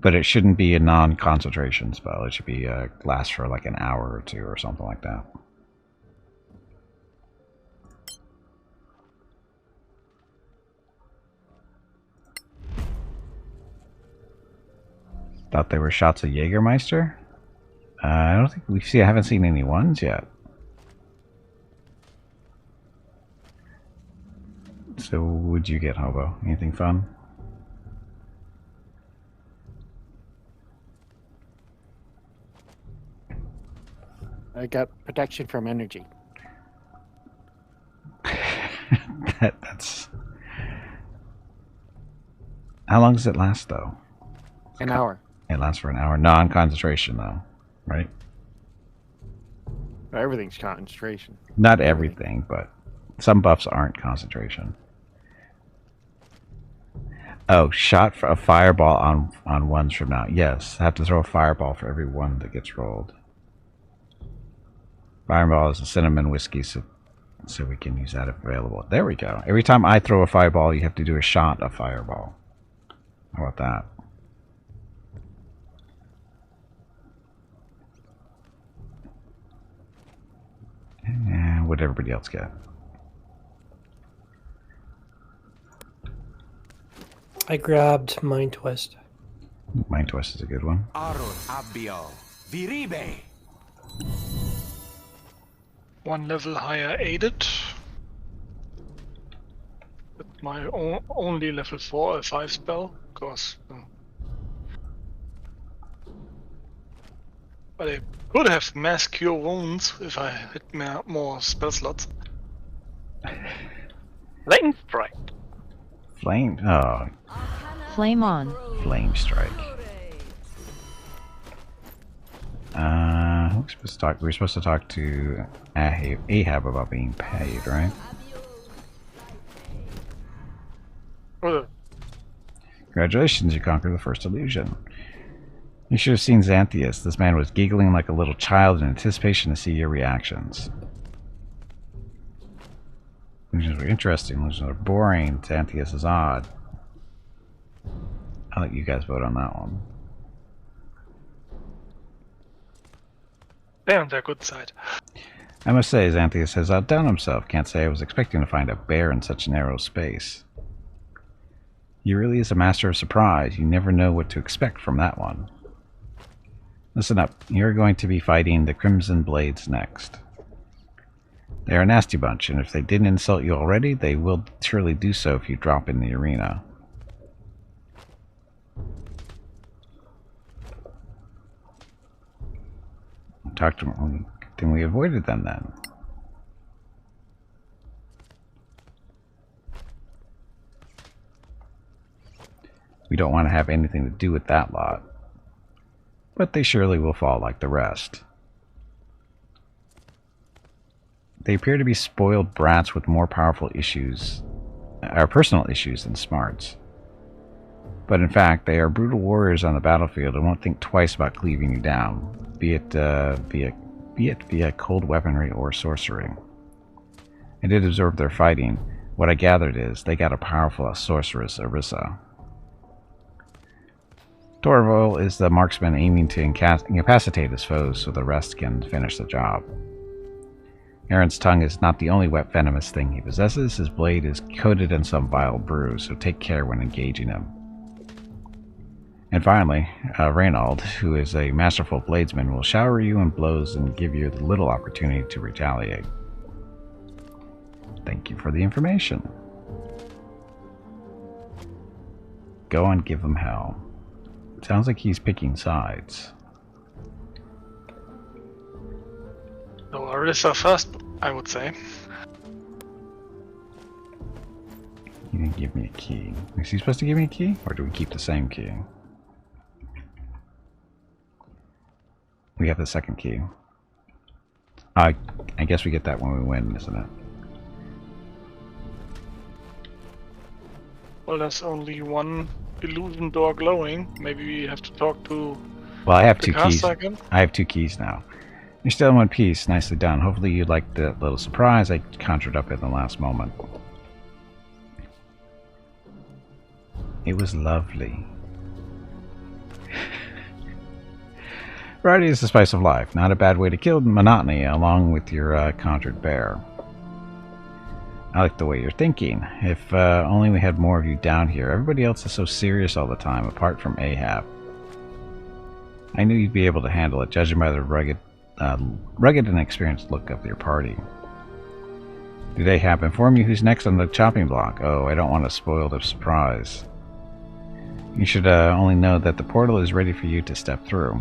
But it shouldn't be a non-concentration spell. It should be last for like an hour or 2 or something like that. Thought they were shots of Jägermeister? I don't think I haven't seen any ones yet. So what would you get, Hobo? Anything fun? I got protection from energy. That's... How long does it last, though? An hour. It lasts for an hour. Non-concentration, though, right? Everything's concentration. Not everything, but some buffs aren't concentration. Oh, shot for a fireball on ones from now. Yes, I have to throw a fireball for every one that gets rolled. Fireball is a cinnamon whiskey, so we can use that if available. There we go. Every time I throw a fireball, you have to do a shot of fireball. How about that? And what did everybody else get? I grabbed Mind Twist. Mind Twist is a good one. One level higher aided. With my only level 4 or 5 spell, of course. But I could have mass cure wounds if I had more spell slots. Flame strike. Flame. Oh, Flame on. Flame Strike. Who are we supposed to talk? We're supposed to talk to Ahab about being paid, right? Congratulations, you conquered the first illusion. You should have seen Xanthias. This man was giggling like a little child in anticipation to see your reactions. Illusions are interesting. Illusions are boring. Xanthias is odd. I'll let you guys vote on that one. They're on their good side. I must say, Xanthias has outdone himself. Can't say I was expecting to find a bear in such narrow space. He really is a master of surprise. You never know what to expect from that one. Listen up. You're going to be fighting the Crimson Blades next. They're a nasty bunch, and if they didn't insult you already, they will surely do so if you drop in the arena. Talk to them. Then we avoided them then. We don't want to have anything to do with that lot. But they surely will fall like the rest. They appear to be spoiled brats with more powerful issues, or personal issues, than smarts. But in fact, they are brutal warriors on the battlefield and won't think twice about cleaving you down, be it via cold weaponry or sorcery. I did observe their fighting. What I gathered is they got a powerful sorceress, Arissa. Torval is the marksman aiming to incapacitate his foes so the rest can finish the job. Aaron's tongue is not the only wet venomous thing he possesses. His blade is coated in some vile brew, so take care when engaging him. And finally, Reynold, who is a masterful bladesman, will shower you in blows and give you little opportunity to retaliate. Thank you for the information. Go and give them hell. Sounds like he's picking sides. So Arissa first, I would say. He didn't give me a key. Is he supposed to give me a key? Or do we keep the same key? We have the second key. I guess we get that when we win, isn't it? Well, there's only one illusion door glowing. Maybe we have to talk to. Well, I have the two keys. caster again? I have two keys now. You're still in one piece. Nicely done. Hopefully you liked the little surprise I conjured up at the last moment. It was lovely. Variety is the spice of life. Not a bad way to kill monotony along with your conjured bear. I like the way you're thinking. If only we had more of you down here. Everybody else is so serious all the time, apart from Ahab. I knew you'd be able to handle it, judging by the rugged and experienced look of your party. Did Ahab inform you who's next on the chopping block? Oh, I don't want to spoil the surprise. You should only know that the portal is ready for you to step through.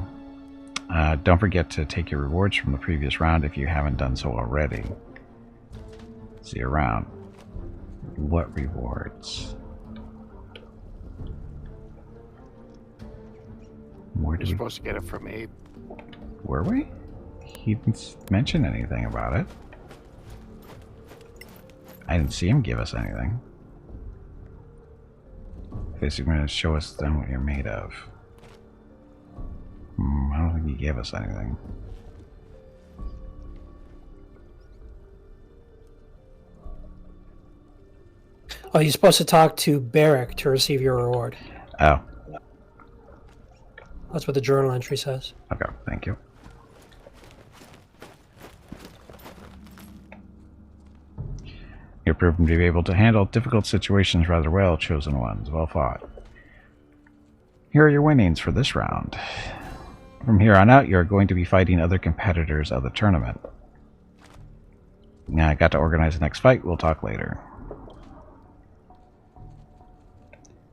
Don't forget to take your rewards from the previous round if you haven't done so already. See you around. What rewards? Where You're supposed to get it from Abe. Were we? He didn't mention anything about it. I didn't see him give us anything. Basically, going to show us then what you're made of. I don't think he gave us anything. Oh, you're supposed to talk to Barrick to receive your reward. Oh. That's what the journal entry says. Okay, thank you. You're proven to be able to handle difficult situations rather well, chosen ones. Well fought. Here are your winnings for this round. From here on out, you're going to be fighting other competitors of the tournament. Now, I got to organize the next fight. We'll talk later.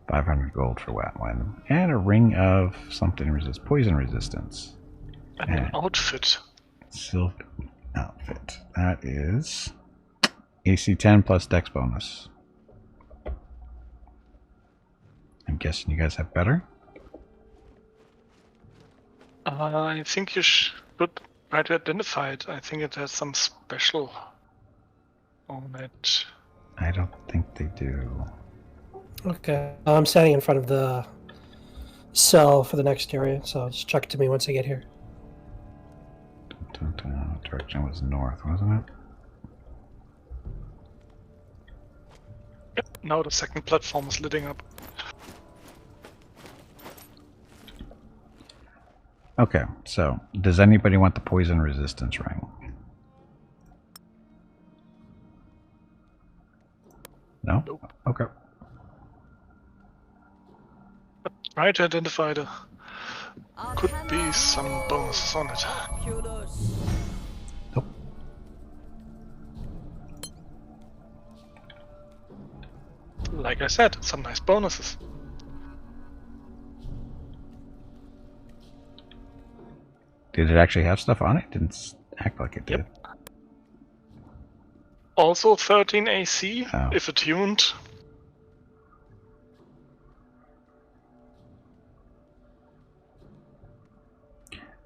500 gold for wet one. And a ring of something poison resistance. And an outfit. Silk outfit. That is AC 10 plus dex bonus. I'm guessing you guys have better? I think you should try to identify it. I think it has some special on it. I don't think they do. Okay. I'm standing in front of the cell for the next area, so just chuck it to me once I get here. Direction was north, wasn't it? Yep, now the second platform is lighting up. Okay, so does anybody want the poison resistance ring? No? Nope. Okay. Try to identify the... Could be some bonuses on it. Nope. Like I said, some nice bonuses. Did it actually have stuff on it? Didn't act like it did. Yep. Also 13 AC, Oh. if attuned.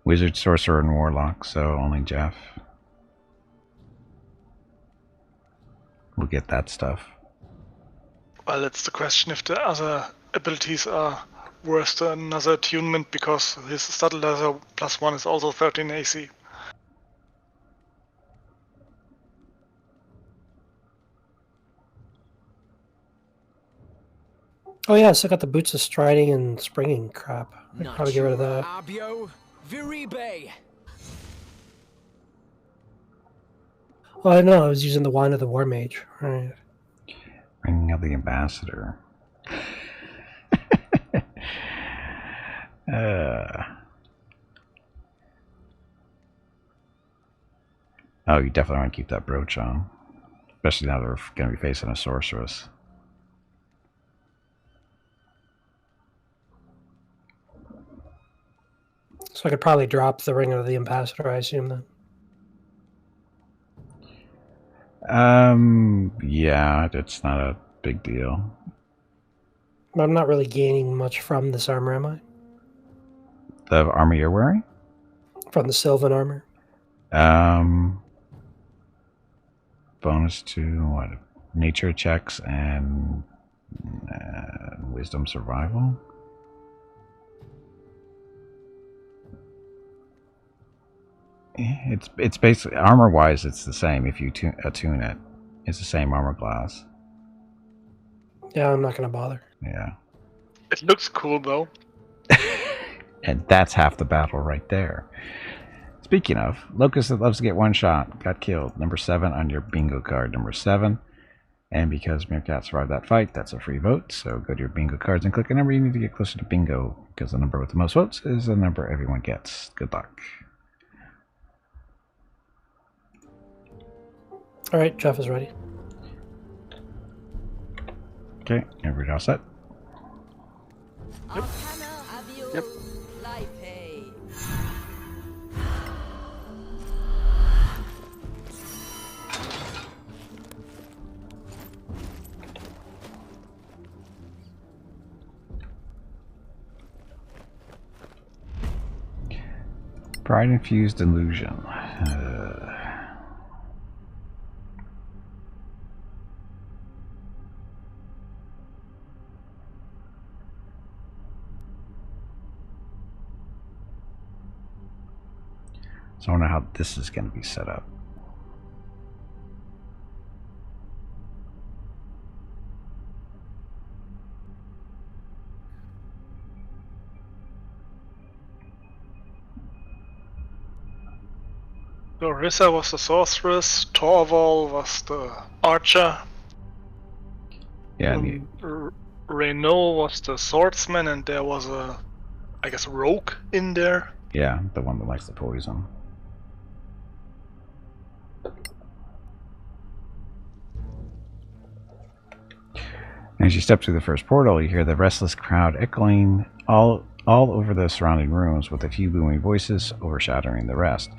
Wizard, sorcerer, and warlock, so only Jeff will get that stuff. Well, it's the question if the other abilities are worse than another attunement, because his starter leather +1 is also 13 AC. Oh yeah, I still got the boots of striding and springing crap. I could probably get rid of that. Abio Viribe. Well, I know I was using the wand of the war mage. Right. Ringing of the ambassador. Oh, you definitely want to keep that brooch on. Especially now they're going to be facing a sorceress. So I could probably drop the ring of the ambassador, I assume then. Yeah, it's not a big deal. But I'm not really gaining much from this armor, am I? The armor you're wearing? From the Sylvan armor? Bonus to what? Nature checks and wisdom survival. It's basically armor wise. It's the same if you attune it. It's the same armor class. Yeah, I'm not going to bother. Yeah. It looks cool though. And that's half the battle right there. Speaking of, Locust that loves to get one shot got killed. Number 7 on your bingo card. Number 7. And because Meerkat survived that fight, that's a free vote. So go to your bingo cards and click a number you need to get closer to bingo, because the number with the most votes is the number everyone gets. Good luck. All right, Jeff is ready. Okay, everybody all set? Yep. Pride infused illusion. So I wonder how this is going to be set up. Larissa was the sorceress, Torval was the archer, Yeah, Renault was the swordsman, and there was a, I guess, rogue in there. yeah, the one that likes the poison. As you step through the first portal, you hear the restless crowd echoing all over the surrounding rooms, with a few booming voices overshadowing the rest.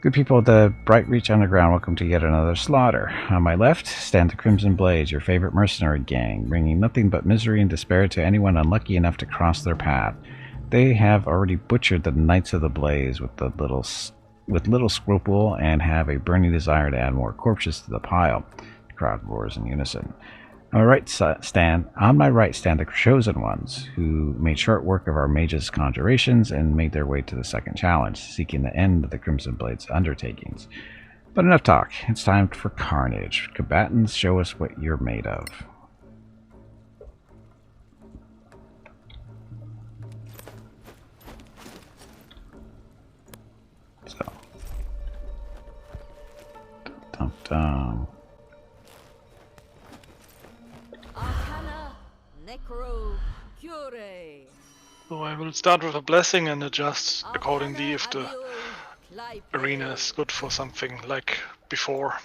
Good people at the Brightreach Underground, welcome to yet another slaughter. On my left stand the Crimson Blades, your favorite mercenary gang, bringing nothing but misery and despair to anyone unlucky enough to cross their path. They have already butchered the Knights of the Blaze with little scruple, and have a burning desire to add more corpses to the pile. The crowd roars in unison. On my right stand the chosen ones, who made short work of our mages' conjurations and made their way to the second challenge, seeking the end of the Crimson Blade's undertakings. But enough talk. It's time for carnage. Combatants, show us what you're made of. So. Dum dum. Arcana Necro Cure. So I will start with a blessing and adjust accordingly if the arena is good for something like before.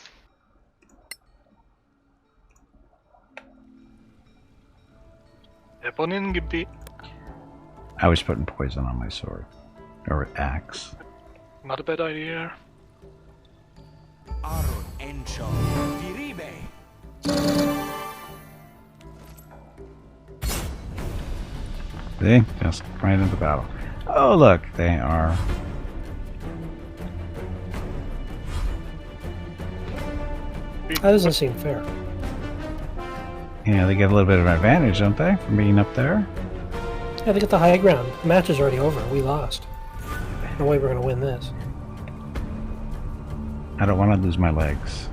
Ebonin Gimpi. I was putting poison on my sword. Or axe. Not a bad idea. Aro Encho Viribe. See? Just right into battle. Oh look, they are... That doesn't seem fair. Yeah, they get a little bit of an advantage, don't they? From being up there? Yeah, they get the high ground. The match is already over. We lost. No way we're going to win this. I don't want to lose my legs.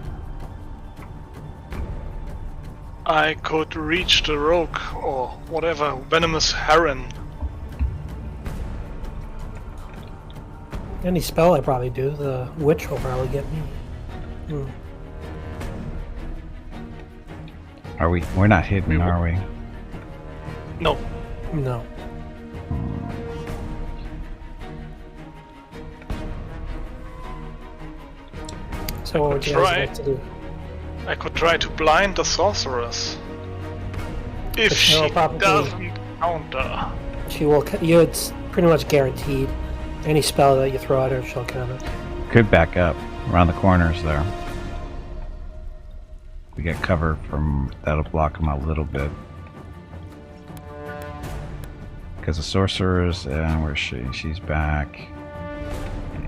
I could reach the rogue or whatever, venomous heron. Any spell I probably do, the witch will probably get me. Are we? We're not hidden, We will- are we? No, No. So what would you guys Try. like to do? I could try to blind the sorceress. If But she she'll probably- doesn't counter. She will. It's pretty much guaranteed. Any spell that you throw at her, she'll counter. Could back up around the corners there. We get cover from... That'll block them a little bit. Because the sorceress... where's she? She's back.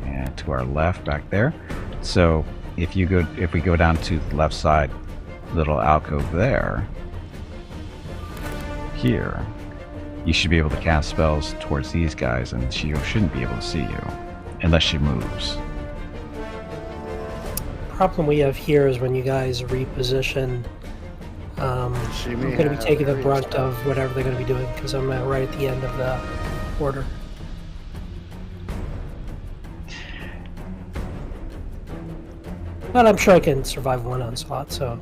And to our left, back there. So, if we go down to the left side, little alcove there, here, you should be able to cast spells towards these guys, and she shouldn't be able to see you, unless she moves. Problem we have here is when you guys reposition, She I'm may going to be have taking the range brunt stuff. of whatever they're going to be doing because I'm right at the end of the order. But I'm sure I can survive one onslaught, so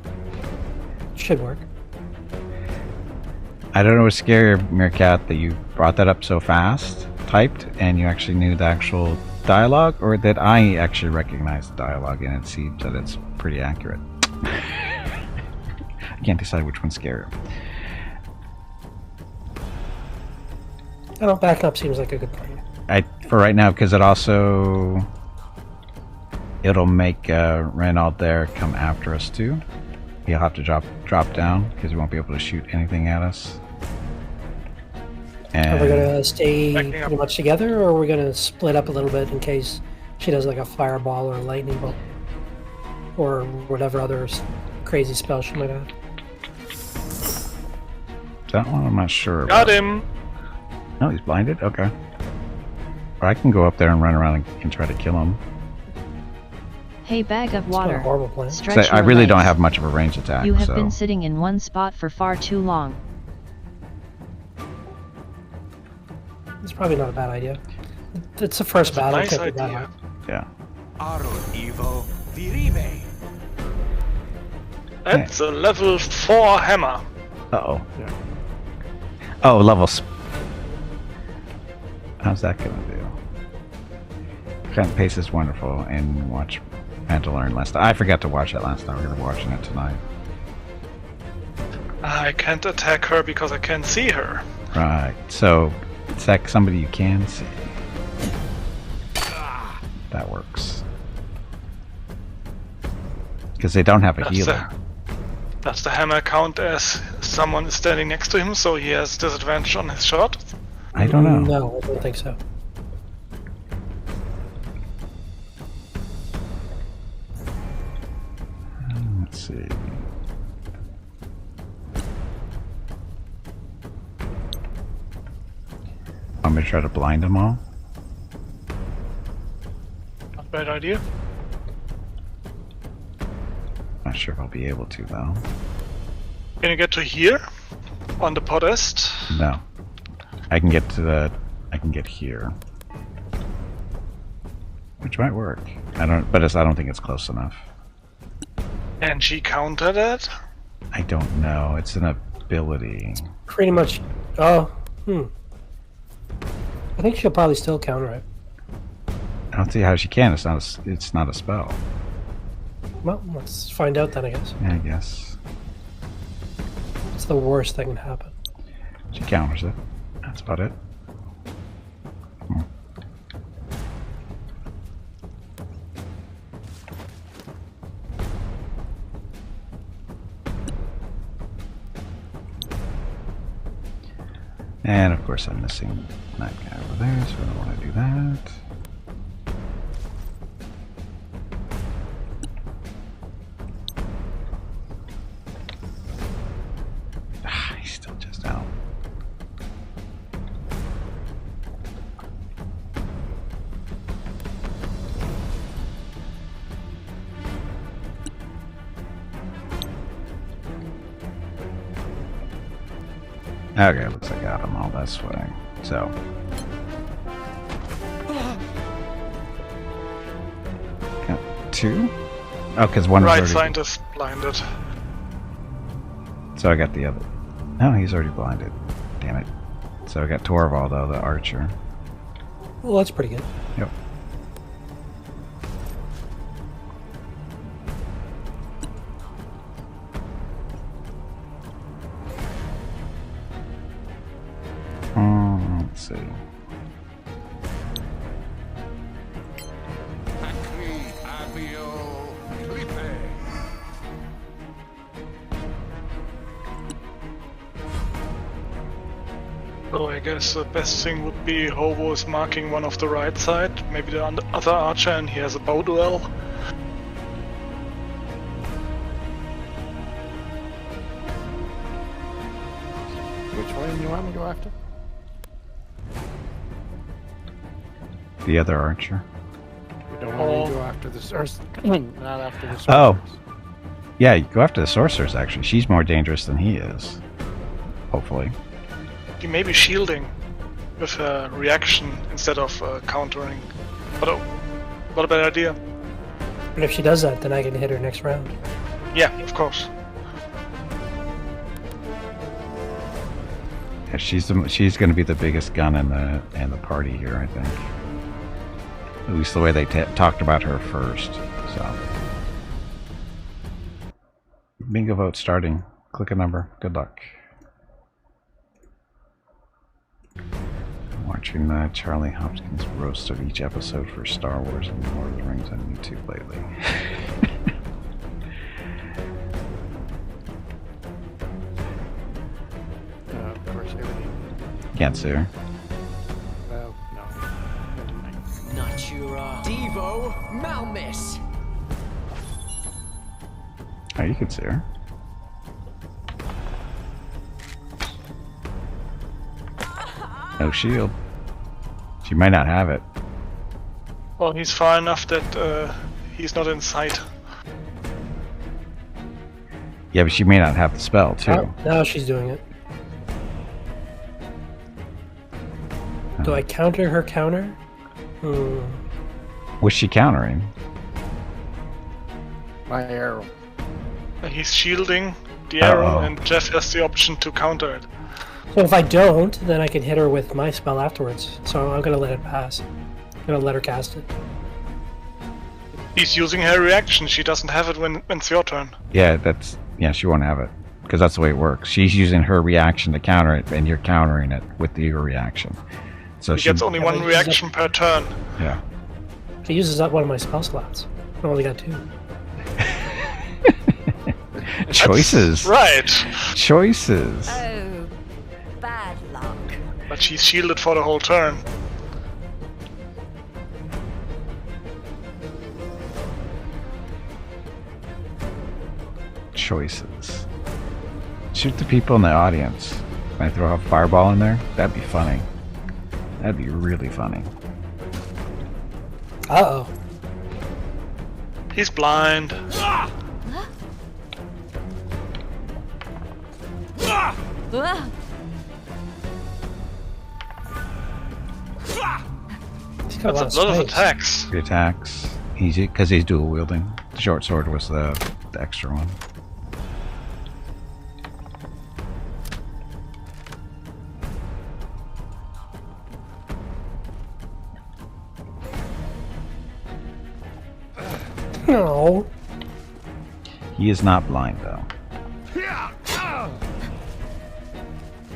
it should work. I don't know what's scarier, Meerkat, that you brought that up so fast, typed, and you actually knew the actual dialogue, or that I actually recognized the dialogue and it seems that it's pretty accurate. I can't decide which one's scarier. I don't back up seems like a good plan. For right now, because it also... It'll make Renaud there come after us too. He'll have to drop down because he won't be able to shoot anything at us. Are we And gonna stay Backing up. pretty much together, or are we gonna split up a little bit in case she does like a fireball or a lightning bolt, or whatever other crazy spell she might have? that one I'm not sure Got about. him! No, he's blinded? Okay. Or I can go up there and run around and try to kill him. Hey, bag of It's not a water. horrible plan. Stretch So I your really don't legs. have much of a range attack. You have so. been sitting in one spot for far too long. It's probably not a bad idea. It's the first battle. Nice can't be that idea. hard. Yeah. Aro Evo Viribe. That's a level 4 hammer. Uh-oh. Yeah. Oh, levels. How's that gonna do? Current pace is wonderful, and watch Mandalorian last time. I forgot to watch that last time. We're gonna be watching it tonight. I can't attack her because I can't see her. Right. So, attack somebody you can see. That works. Because they don't have a healer. Does the hammer count as someone is standing next to him, so he has disadvantage on his shot? I don't know. No, I don't think so. Let's see. Want me to try to blind them all? Not a bad idea. Not sure if I'll be able to though. Can you get to here? On the podest? No. I can get to the... I can get here. Which might work. I don't think it's close enough. And she countered it? I don't know. It's an ability. Pretty much. Oh, I think she'll probably still counter it. I don't see how she can. It's not a spell. Well, let's find out then, I guess. Yeah, I guess. It's the worst that can happen. She counters it. That's about it. And of course I'm missing that guy over there, so I don't want to do that. He's still just out. Okay, looks like I got them all this way. So. Got 2? Oh, because one was Right already... scientist blinded. So I got the other... No, he's already blinded. Damn it. So I got Torvald, though, the archer. Well, that's pretty good. Yep. Let's see. So I guess the best thing would be Hobo is marking one of the right side, maybe the other archer, and he has a bow duel. Which one do you want me to go after? The other archer. You don't want me to go after the sorceress. Not after the sorceress. Oh. Yeah, you go after the sorceress, actually. She's more dangerous than he is. Hopefully. He may be shielding with a reaction instead of countering. What a bad idea. But if she does that, then I can hit her next round. Yeah, of course. Yeah, she's going to be the biggest gun in the party here, I think. At least the way they talked about her first. So, bingo vote starting. Click a number. Good luck. Watching the Charlie Hopkins roast of each episode for Star Wars and Lord of the Rings on YouTube lately. Of course, everything. Can't see her. Well, no. Natura. Devo Malmis. Oh, you can see her. No shield. She might not have it. Well, he's far enough that he's not in sight. Yeah, but she may not have the spell, too. Oh, now she's doing it. Do I counter her counter? What's she countering? My arrow. He's shielding the arrow, Uh-oh. and Jeff has the option to counter it. So if I don't, then I can hit her with my spell afterwards. So I'm gonna let it pass. I'm gonna let her cast it. He's using her reaction. She doesn't have it when it's your turn. Yeah, she won't have it. Because that's the way it works. She's using her reaction to counter it, and you're countering it with your reaction. So He gets only one reaction per turn. Yeah. She uses up one of my spell slots. I only got 2. Choices. Right. Choices. Oh, bad luck. But she's shielded for the whole turn. Choices. Shoot the people in the audience. Can I throw a fireball in there? That'd be funny. That'd be really funny. Uh-oh. He's blind. He's got That's a a lot of space. attacks. He attacks. Because he's dual wielding. The short sword was the extra one. No. He is not blind though.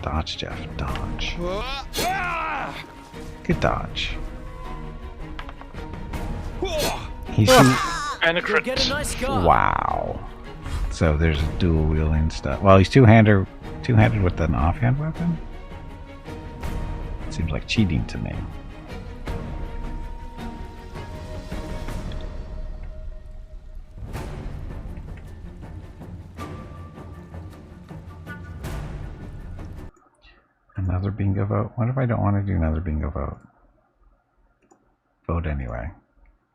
Dodge, Jeff. Dodge. Good dodge. He's And a You'll get a crit. nice scar. wow. So there's a dual wielding stuff. Well, he's two-handed with an offhand weapon. Seems like cheating to me. Another bingo vote? What if I don't want to do another bingo vote? Vote anyway.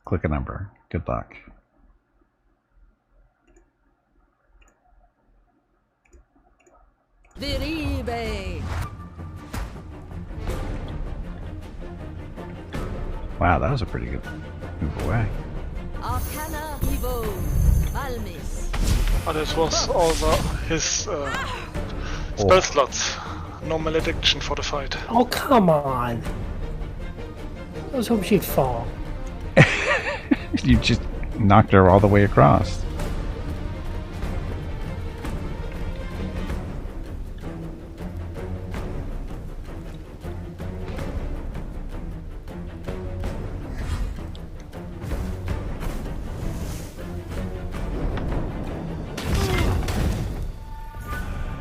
Click a number. Good luck. Viribe. Wow, that was a pretty good move away. Arcana Evo. Malmis. Oh, this was also his spell slots. No malediction for the fight. Oh, come on. I was hoping she'd fall. You just knocked her all the way across.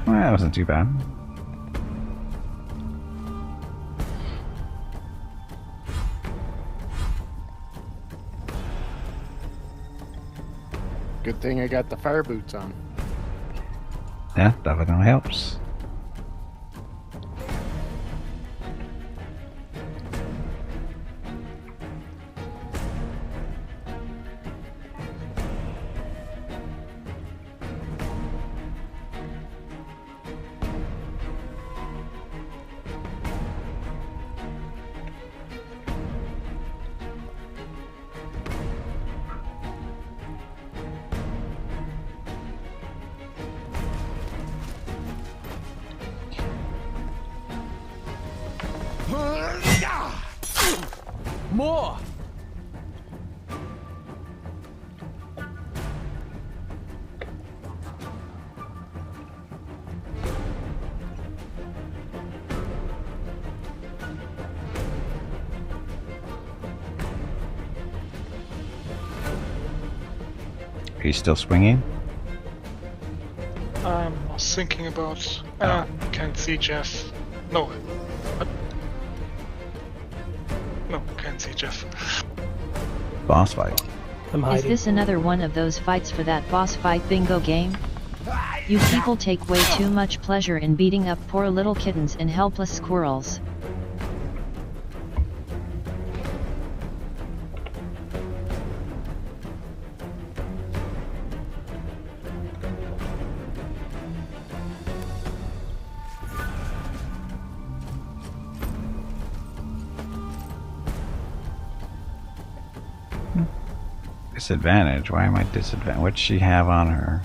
Well, that wasn't too bad. Good thing I got the fire boots on. Yeah, definitely helps. More. Are you still swinging? I was thinking about. Can't see Jeff. No. No, can't see Jeff. Boss fight. I'm Is hiding. this another one of those fights for that boss fight bingo game? You people take way too much pleasure in beating up poor little kittens and helpless squirrels. Disadvantage? Why am I disadvantaged? What'd she have on her?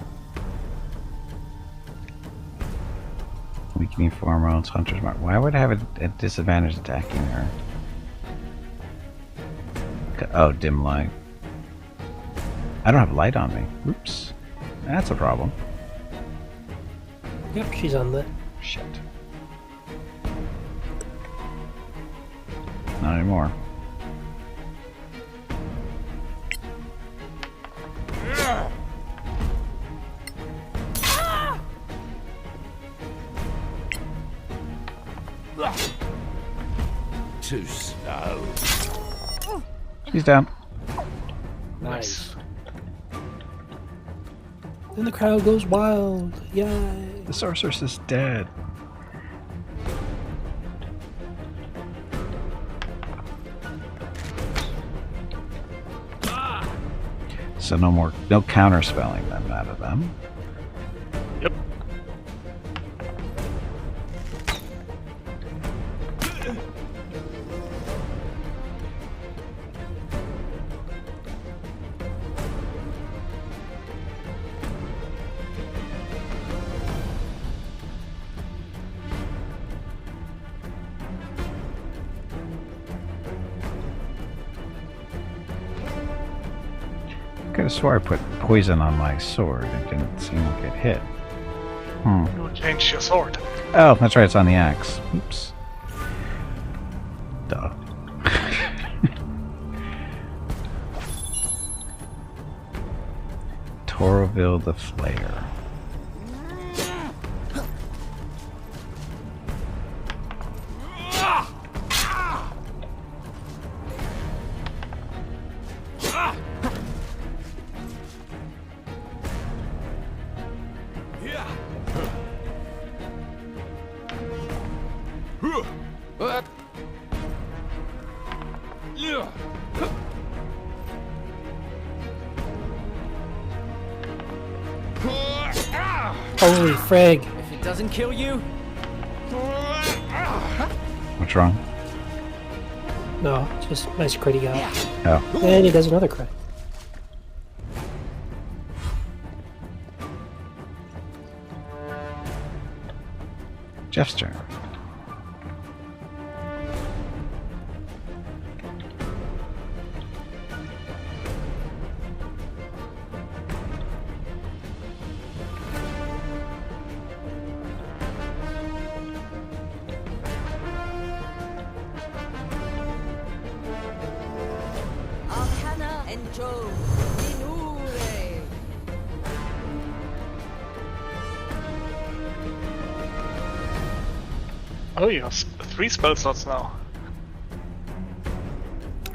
Weakening foremost, hunter's mark. Why would I have a disadvantage attacking her? Oh, dim light. I don't have light on me. Oops. That's a problem. Yep, she's on the. Shit. Not anymore. Too slow. He's down. Nice. Then the crowd goes wild. Yay. The sorceress is dead. So no counter spelling them out of them. Yep. I could have swore I put poison on my sword. It didn't seem to get hit. You changed your sword. Oh, that's right. It's on the axe. Oops. Duh. Toroville the Flayer. Holy frig. If it doesn't kill you, What's wrong? No, just nice crit he got. Oh. And he does another crit. Jeff's turn. Arcana and Joe. Minure. Oh, you have 3 spell slots now.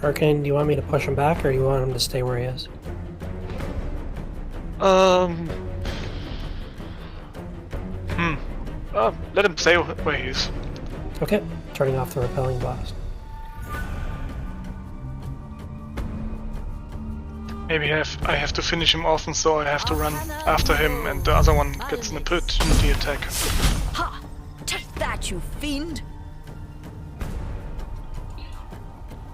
Arcane, do you want me to push him back or do you want him to stay where he is? Let him stay where he is. Okay, turning off the repelling blast. Maybe I have to finish him off, and so I have to run after him, and the other one gets an opportunity attack. Ha! Take that, you fiend!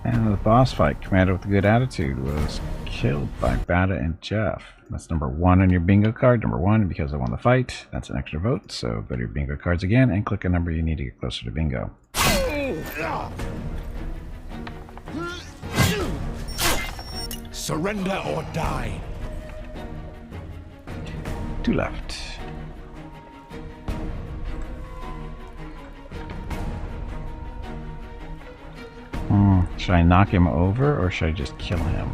And the boss fight, Commander with a Good Attitude, was killed by Bada and Jeff. That's number 1 on your bingo card. Number 1, because I won the fight. That's an extra vote, so go to your bingo cards again and click a number you need to get closer to bingo. surrender or die. 2 left. Should I knock him over or should I just kill him?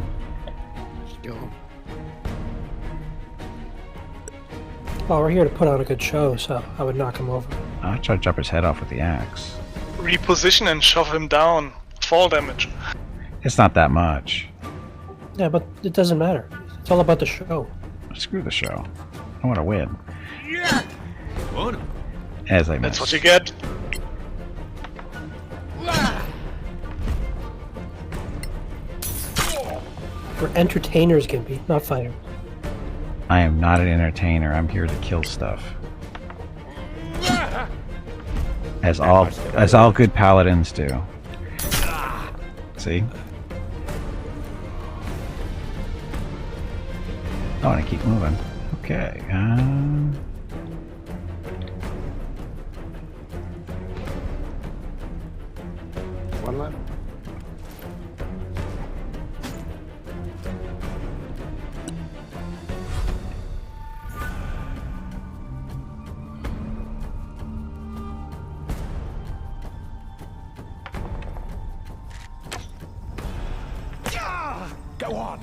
Well, we're here to put on a good show, so I would knock him over. I'll try to chop his head off with the axe. Reposition and shove him down. Fall damage. It's not that much. Yeah, but it doesn't matter. It's all about the show. Screw the show. I want to win. Yeah. As I That's miss. what you get. We're entertainers, Gimpy, not fighters. I am not an entertainer. I'm here to kill stuff. As all good paladins do. See? Oh, and I keep moving. Okay. One left. Go on.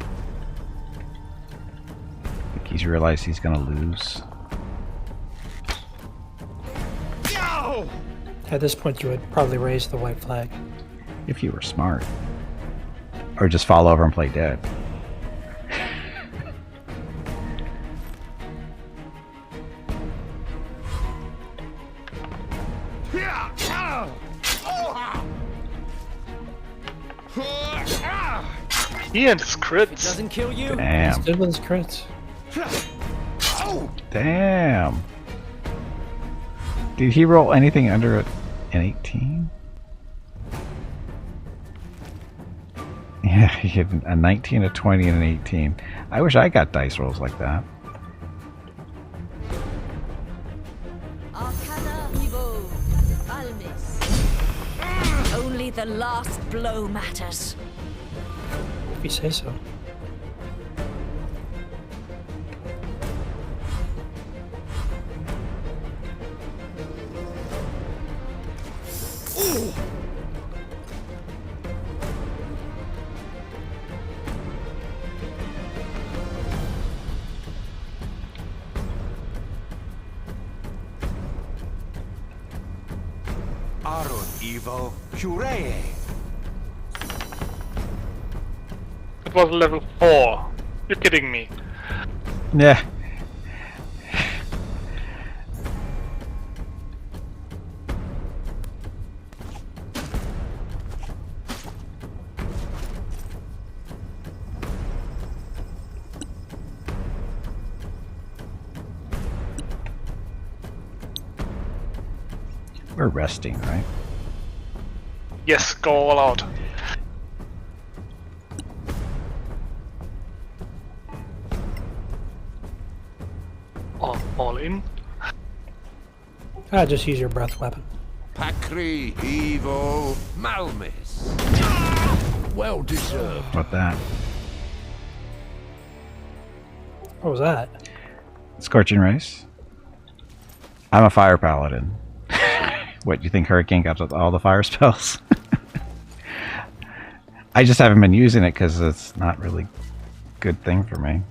I think he's realized he's gonna lose. At this point, you would probably raise the white flag. If you were smart. Or just fall over and play dead. He and his It crits. doesn't kill you. He's Damn. good with his crits. Damn. Did he roll anything under an 18? Yeah, he had a 19, a 20, and an 18. I wish I got dice rolls like that. Arcana Evo. Almis. Only the last blow matters. If you say so. Aron Evo. Curee. It was level 4. You're kidding me. Yeah. We're resting, right? Yes, go all out. All in. Just use your breath weapon. Pakri Evo. Malmis. Well deserved. What that? What was that? Scorching Race. I'm a fire paladin. What, you think Hurricane got all the fire spells? I just haven't been using it because it's not really a good thing for me.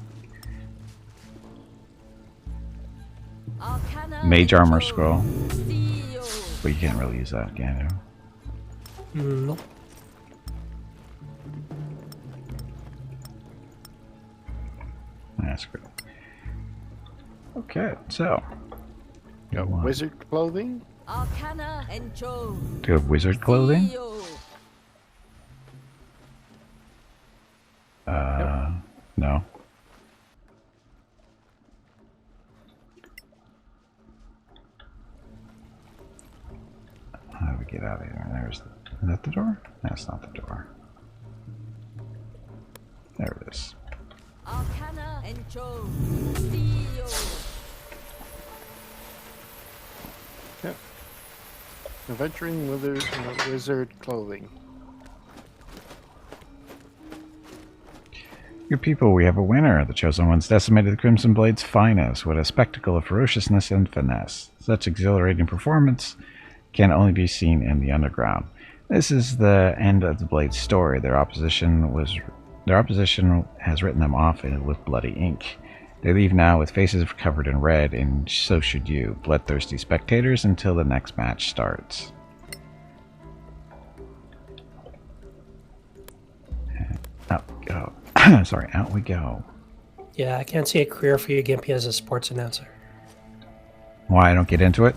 Arcana Mage armor Evo. scroll. Theo. But you can't really use that, can you? Nope. That's good. Okay, so. Got one. Wizard clothing? Arcana Encho. Do you have wizard clothing? Theo. No. How do we get out of here? There's the. Is that the door? That's not the door. There it is. Arcana Encho. Theo. Adventuring wizard clothing. Your people, we have a winner. The Chosen Ones decimated the Crimson Blade's finest. What a spectacle of ferociousness and finesse. Such exhilarating performance can only be seen in the underground. This is the end of the Blade's story. Their opposition has written them off with bloody ink. They leave now with faces covered in red, and so should you, bloodthirsty spectators, until the next match starts. Out we go. Sorry, out we go. Yeah, I can't see a career for you, Gimpy, as a sports announcer. Why I don't get into it?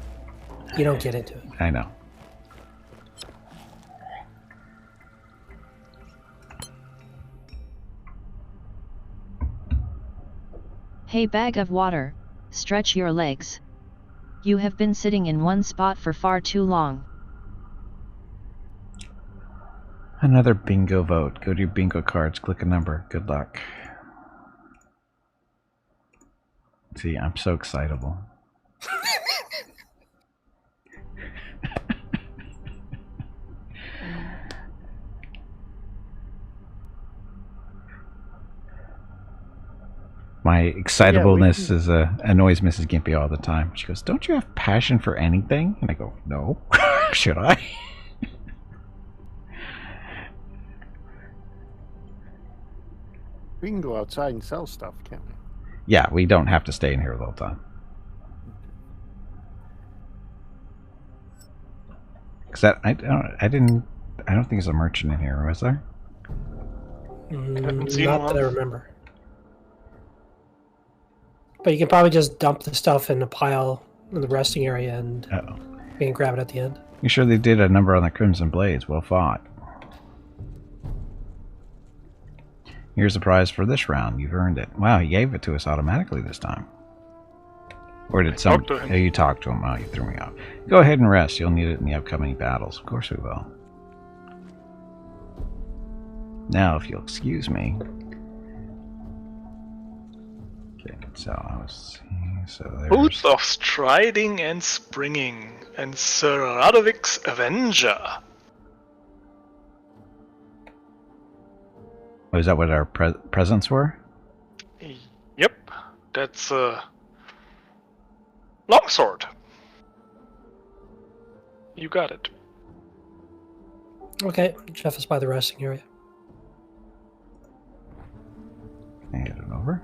You don't get into it. I know. Hey bag of water, stretch your legs. You have been sitting in one spot for far too long. Another bingo vote. Go to your bingo cards, click a number. Good luck. See, I'm so excitable. My excitableness annoys Mrs. Gimpy all the time. She goes, "Don't you have passion for anything?" And I go, "No." Should I? We can go outside and sell stuff, can't we? Yeah, we don't have to stay in here the whole time. Cause I don't think there's a merchant in here, was there? Haven't seen Not one. that I remember. But you can probably just dump the stuff in a pile in the resting area and Uh-oh. we can grab it at the end. You sure they did a number on the Crimson Blades? Well fought. Here's the prize for this round. You've earned it. Wow, he gave it to us automatically this time. Or did some? talked to him. Oh, you talked to him. Oh, you threw me off. Go ahead and rest. You'll need it in the upcoming battles. Of course we will. Now, if you'll excuse me. Okay, so I was. So Boots there's. of Striding and Springing, and Sir Radovic's Avenger. Oh, is that what our presents were? Yep, that's a longsword. You got it. Okay, Jeff is by the resting area. Hand it over.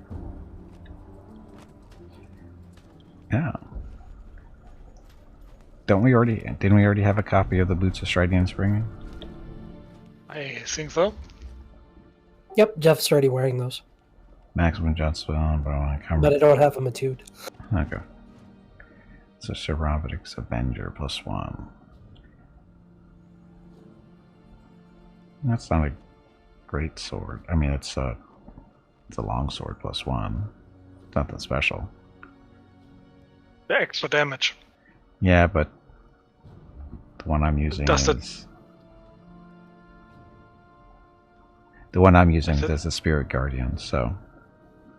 Yeah. Didn't we already have a copy of the Boots of Striding and Springing? I think so. Yep, Jeff's already wearing those. Maximum jump spell, but I want to come. But I don't have them attuned. Okay. So Sir Roderick's Avenger +1. That's not a great sword. I mean, it's a long sword +1. It's nothing special. The extra damage. Yeah, but the one I'm using Does it- is the one I'm using Is it- is the Spirit Guardian. So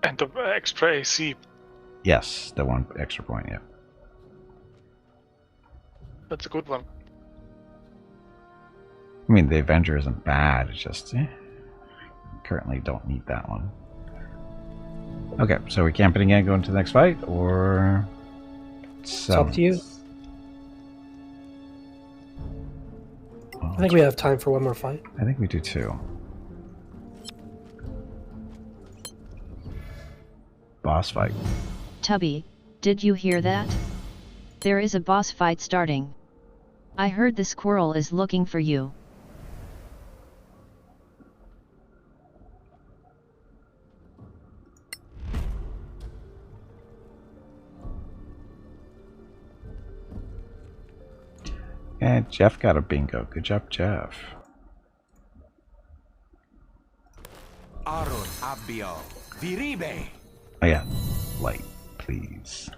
And the extra AC. yes, the one extra point. Yeah. That's a good one. I mean, the Avenger isn't bad. It's just currently don't need that one. Okay, so we camping again, going to the next fight, or It's up to you. Oh, I think we have time for one more fight. I think we do too. Boss fight. Tubby, did you hear that? There is a boss fight starting. I heard the squirrel is looking for you. And Jeff got a bingo. Good job, Jeff. Aron Abio. Viribe. Oh yeah, light, please.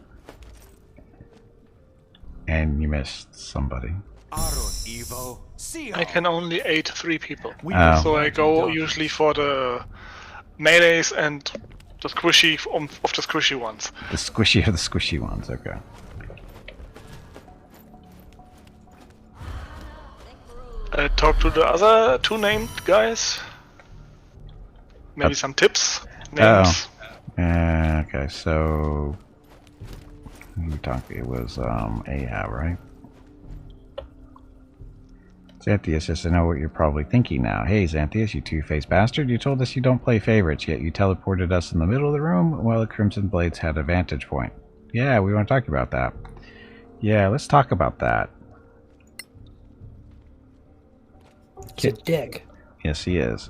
And you missed somebody. Aron Evo. Sio. I can only aid 3 people. Oh. So I go usually for the melees and the squishy of the squishy ones. The squishy are the squishy ones. Okay. I talk to the other 2 named guys. Maybe some tips. Names. Okay, so who we talking? It was Ahab, right? Xanthius says, I know what you're probably thinking now. Hey, Xanthius, you two-faced bastard. You told us you don't play favorites, yet you teleported us in the middle of the room while the Crimson Blades had a vantage point. Yeah, we want to talk about that. Yeah, let's talk about that. He's a dick. Yes, he is.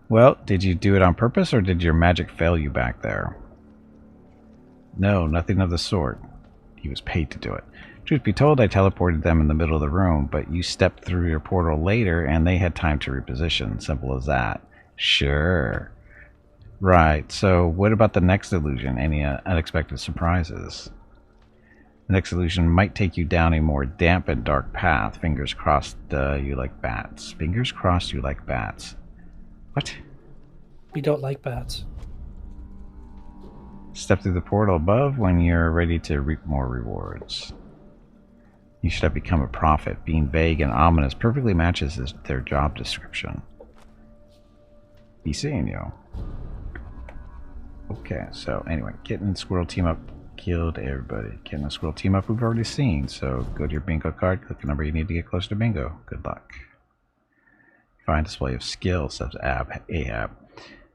Well, did you do it on purpose, or did your magic fail you back there? No, nothing of the sort. He was paid to do it. Truth be told, I teleported them in the middle of the room, but you stepped through your portal later, and they had time to reposition. Simple as that. Sure. Right, so what about the next illusion? Any unexpected surprises? The next illusion might take you down a more damp and dark path. Fingers crossed you like bats. Fingers crossed you like bats. What? We don't like bats. Step through the portal above when you're ready to reap more rewards. You should have become a prophet. Being vague and ominous perfectly matches their job description. Be seeing you. Okay, so anyway, Kitten and Squirrel team up. Killed everybody. Kitten and Squirrel team up we've already seen, so go to your bingo card, click the number you need to get close to bingo. Good luck. Fine display of skill, says Ahab.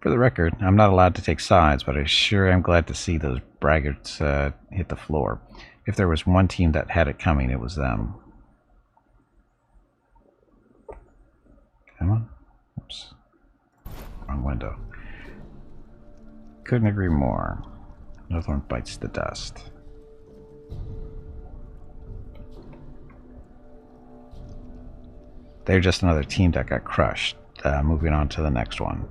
For the record, I'm not allowed to take sides, but I sure am glad to see those braggarts hit the floor. If there was one team that had it coming, it was them. Come on. Oops. Wrong window. Couldn't agree more. Another one bites the dust. They're just another team that got crushed. Moving on to the next one.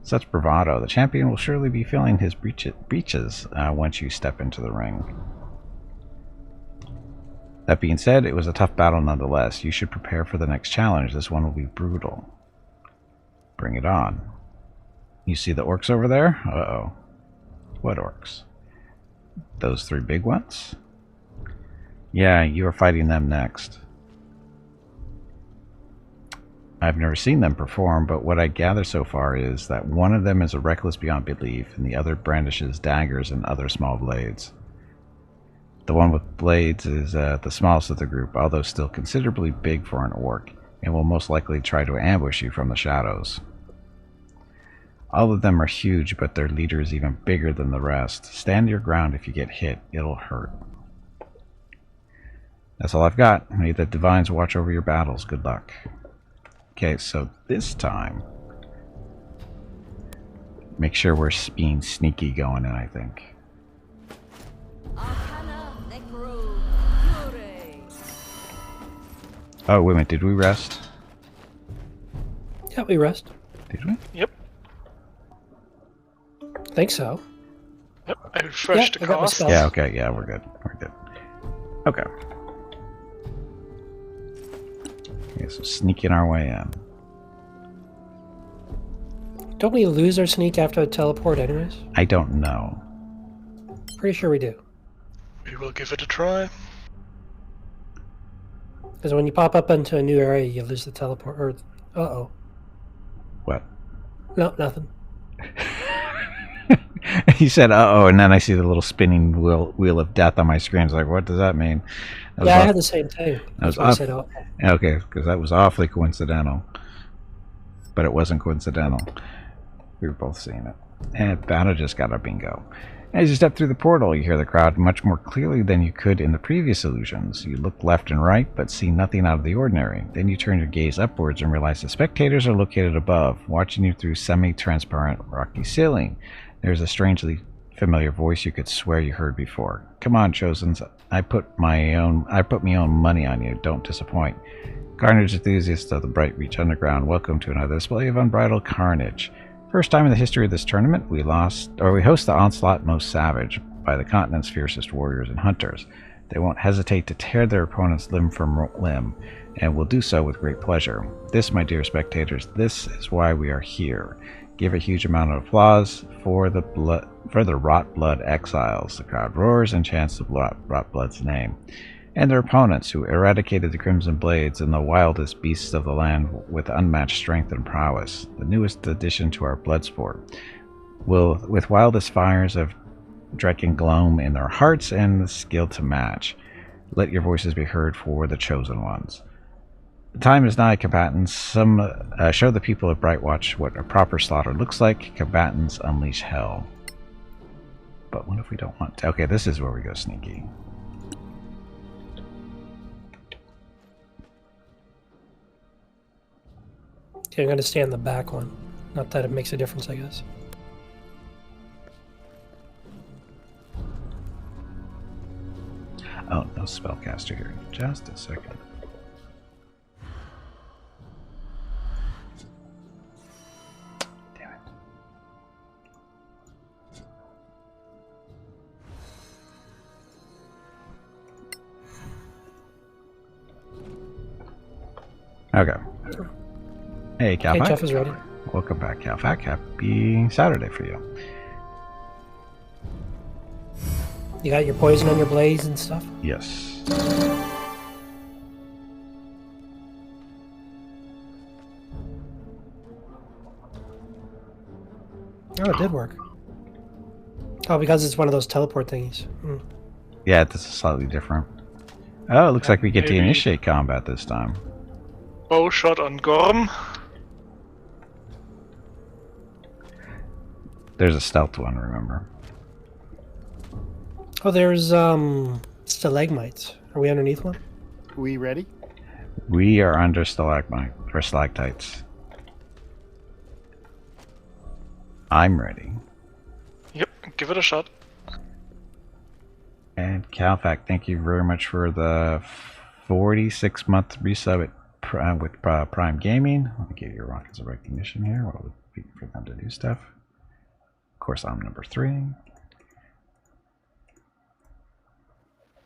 Such bravado. The champion will surely be feeling his breeches once you step into the ring. That being said, it was a tough battle nonetheless. You should prepare for the next challenge. This one will be brutal. Bring it on. You see the orcs over there? Uh-oh. What orcs? Those 3 big ones? Yeah, you are fighting them next. I've never seen them perform, but what I gather so far is that one of them is a reckless beyond belief, and the other brandishes daggers and other small blades. The one with blades is the smallest of the group, although still considerably big for an orc, and will most likely try to ambush you from the shadows. All of them are huge, but their leader is even bigger than the rest. Stand your ground. If you get hit, it'll hurt. That's all I've got. May the divines watch over your battles. Good luck. Okay, so this time, make sure we're being sneaky going in, I think. Oh, wait a minute, did we rest? Yeah, we rest. Did we? Yep. Think so. Yep. I refreshed the I got my cast. spells. Yeah, okay, yeah, we're good. We're good. Okay. Okay, so sneaking our way in. Don't we lose our sneak after a teleport anyways? I don't know. Pretty sure we do. We will give it a try. Because when you pop up into a new area, you lose the teleport. Or, uh-oh. What? No, nothing. He said, uh-oh, and then I see the little spinning wheel of death on my screen. It's like, what does that mean? Yeah, I had the same thing. That was That's why I said, oh. Okay, because that was awfully coincidental. But it wasn't coincidental. We were both seeing it. And Bana just got a bingo. As you step through the portal, you hear the crowd much more clearly than you could in the previous illusions. You look left and right, but see nothing out of the ordinary. Then you turn your gaze upwards and realize the spectators are located above, watching you through semi-transparent rocky ceiling. There's a strangely familiar voice you could swear you heard before. Come on, Chosens. I put my own money on you. Don't disappoint. Carnage enthusiasts of the Brightreach Underground, welcome to another display of unbridled carnage. First time in the history of this tournament, we host the onslaught most savage by the continent's fiercest warriors and hunters. They won't hesitate to tear their opponents limb from limb, and will do so with great pleasure. This, my dear spectators, this is why we are here. Give a huge amount of applause for the Rot Blood exiles. The crowd roars and chants the Rot Blood's name. And their opponents, who eradicated the Crimson Blades and the wildest beasts of the land with unmatched strength and prowess. The newest addition to our blood sport. With wildest fires of Drekken gloam in their hearts and the skill to match. Let your voices be heard for the chosen ones. The time is nigh, combatants. Show the people of Brightwatch what a proper slaughter looks like. Combatants unleash hell. But what if we don't want to? Okay, this is where we go sneaky. Okay, I'm going to stay on the back one. Not that it makes a difference, I guess. Oh, no spellcaster here. Just a second. Damn it. Okay. Hey, Calfac. Hey, Jeff is ready. Welcome back, Calfac. Happy Saturday for you. You got your poison on your blades and stuff? Yes. Oh, it did work. Oh, because it's one of those teleport thingies. Hmm. Yeah, this is slightly different. Oh, it looks like we get to Maybe. initiate combat this time. Bow shot on Gorm. There's a stealth one, remember? Oh, there's stalagmites. Are we underneath one? We ready? We are under stalactites. I'm ready. Yep, give it a shot. And Calfac, thank you very much for the 46-month resub with Prime Gaming. Let me give you Rockets of Recognition here. What would waiting for them to do stuff. Of course, I'm number 3.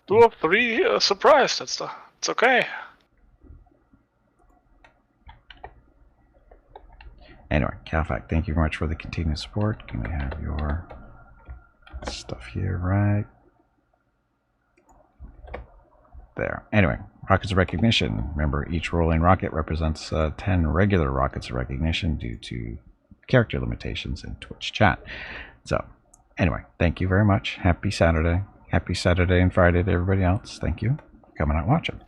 2 of 3 surprised. It's okay. Anyway, Calfac, thank you very much for the continued support. Can we have your stuff here, right? There. Anyway, rockets of recognition. Remember, each rolling rocket represents 10 regular rockets of recognition due to character limitations in Twitch chat. So, anyway, thank you very much. Happy Saturday. Happy Saturday and Friday to everybody else. Thank you for coming out and watching.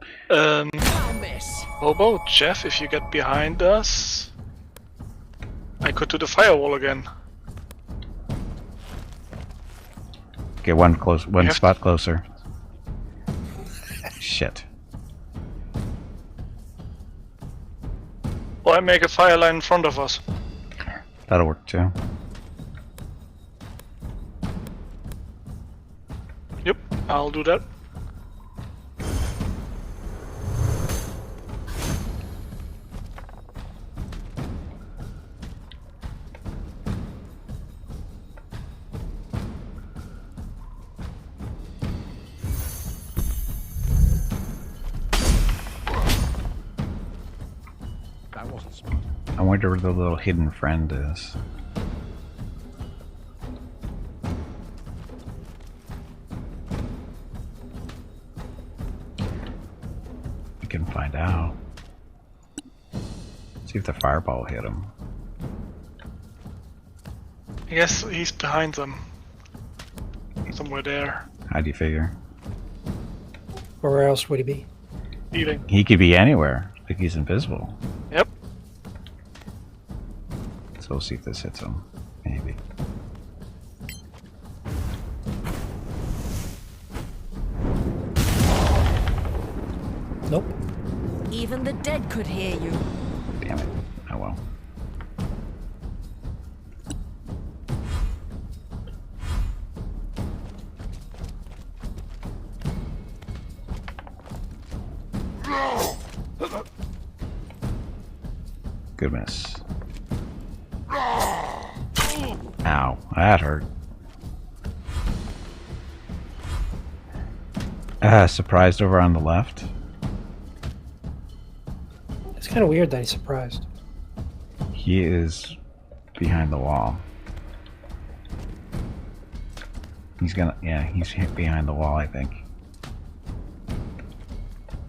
Hobo, Jeff, if you get behind us, I could do the firewall again. Okay, one spot closer. Shit. Or I make a fire line in front of us. That'll work too. Yep, I'll do that. I wonder where the little hidden friend is. We can find out. See if the fireball hit him. I guess he's behind them. Somewhere there. How do you figure? Where else would he be? Eating. He could be anywhere. Like he's invisible. Yep. So we'll see if this hits him. Maybe. Nope. Even the dead could hear you. Damn it. Oh well. Good miss. Ow, that hurt. Surprised over on the left. It's kind of weird that he's surprised. He is behind the wall. He's behind the wall, I think.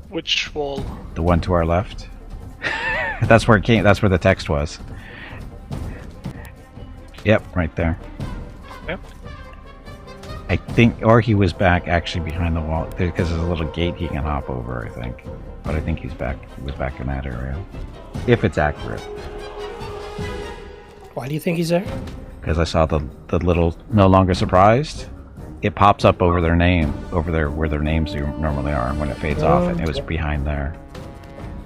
Which wall? The one to our left. That's where it came. That's where the text was. Yep, right there. Yep. I think, or he was back actually behind the wall because there's a little gate he can hop over. I think, but I think he was back in that area. If it's accurate. Why do you think he's there? Because I saw the little no longer surprised. It pops up over their name, over there where their names normally are, and when it fades off, and it was behind there.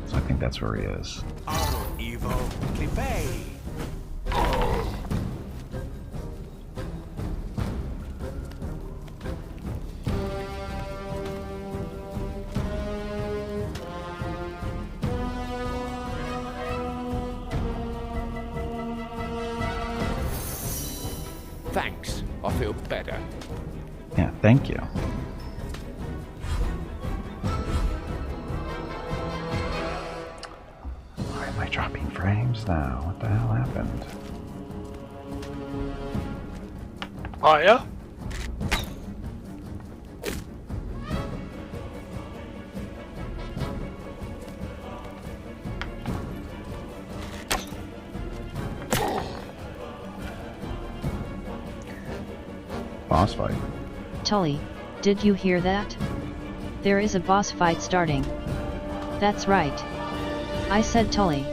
So I think that's where he is. Thanks. I feel better. Yeah, thank you. Why am I dropping frames now? What the hell happened? Oh, yeah? Boss fight. Tully, did you hear that? There is a boss fight starting. That's right. I said Tully.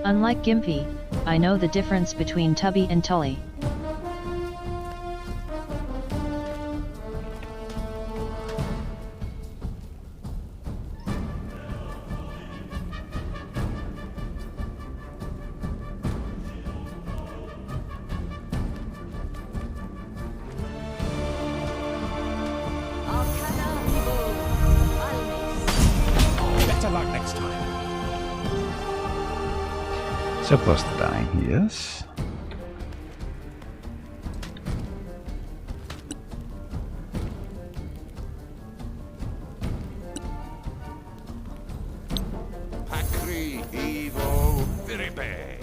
Unlike Gimpy, I know the difference between Tubby and Tully. Better luck next time. So close to dying, he is. Hakri Evo Viribe.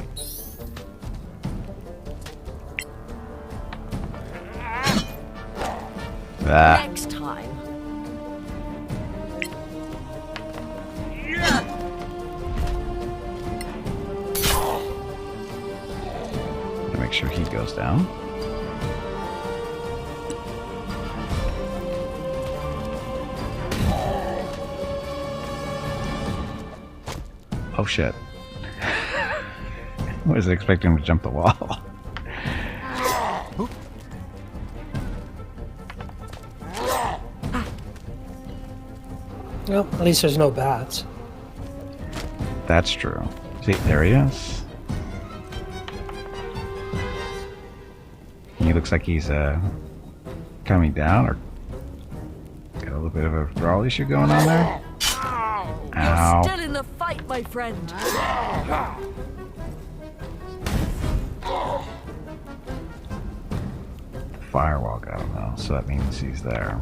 Ah, Next time. make sure he goes down. Oh shit. I wasn't expecting him to jump the wall. Well, at least there's no bats. That's true. See, there he is. He looks like he's coming down, or got a little bit of a withdrawal issue going on there. Ow. You're still in the fight, my friend. Firewall got him though, so that means he's there.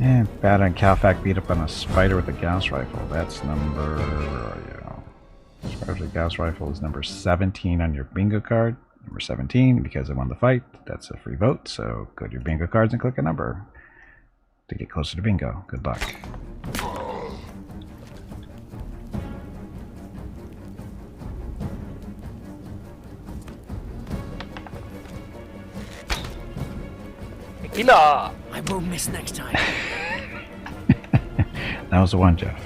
And Bat and Calfac beat up on a spider with a Gauss rifle. That's number... Spider with a Gauss rifle is number 17 on your bingo card. Number 17, because I won the fight. That's a free vote, so go to your bingo cards and click a number to get closer to bingo. Good luck. Tequila! I won't miss next time. That was the one, Jeff.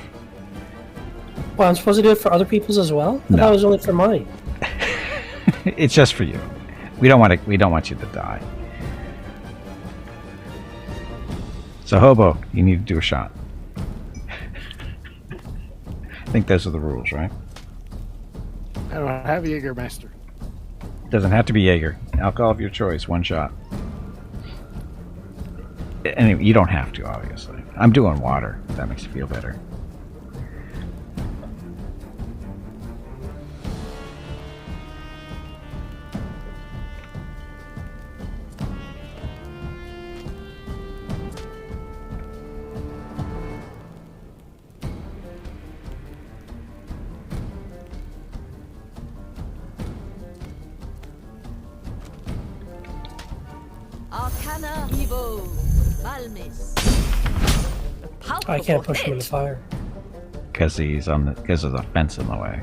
Well, I'm supposed to do it for other people's as well? I thought it was only for mine. It's just for you. We don't want to. We don't want you to die. So, Hobo, you need to do a shot. I think those are the rules, right? I don't have Jägermeister. Doesn't have to be Jaeger. Alcohol of your choice. One shot. Anyway, you don't have to, obviously. I'm doing water. If that makes you feel better. Arcana Evo Balmis. I can't push him in the fire. Because he's on the. Because there's a fence in the way.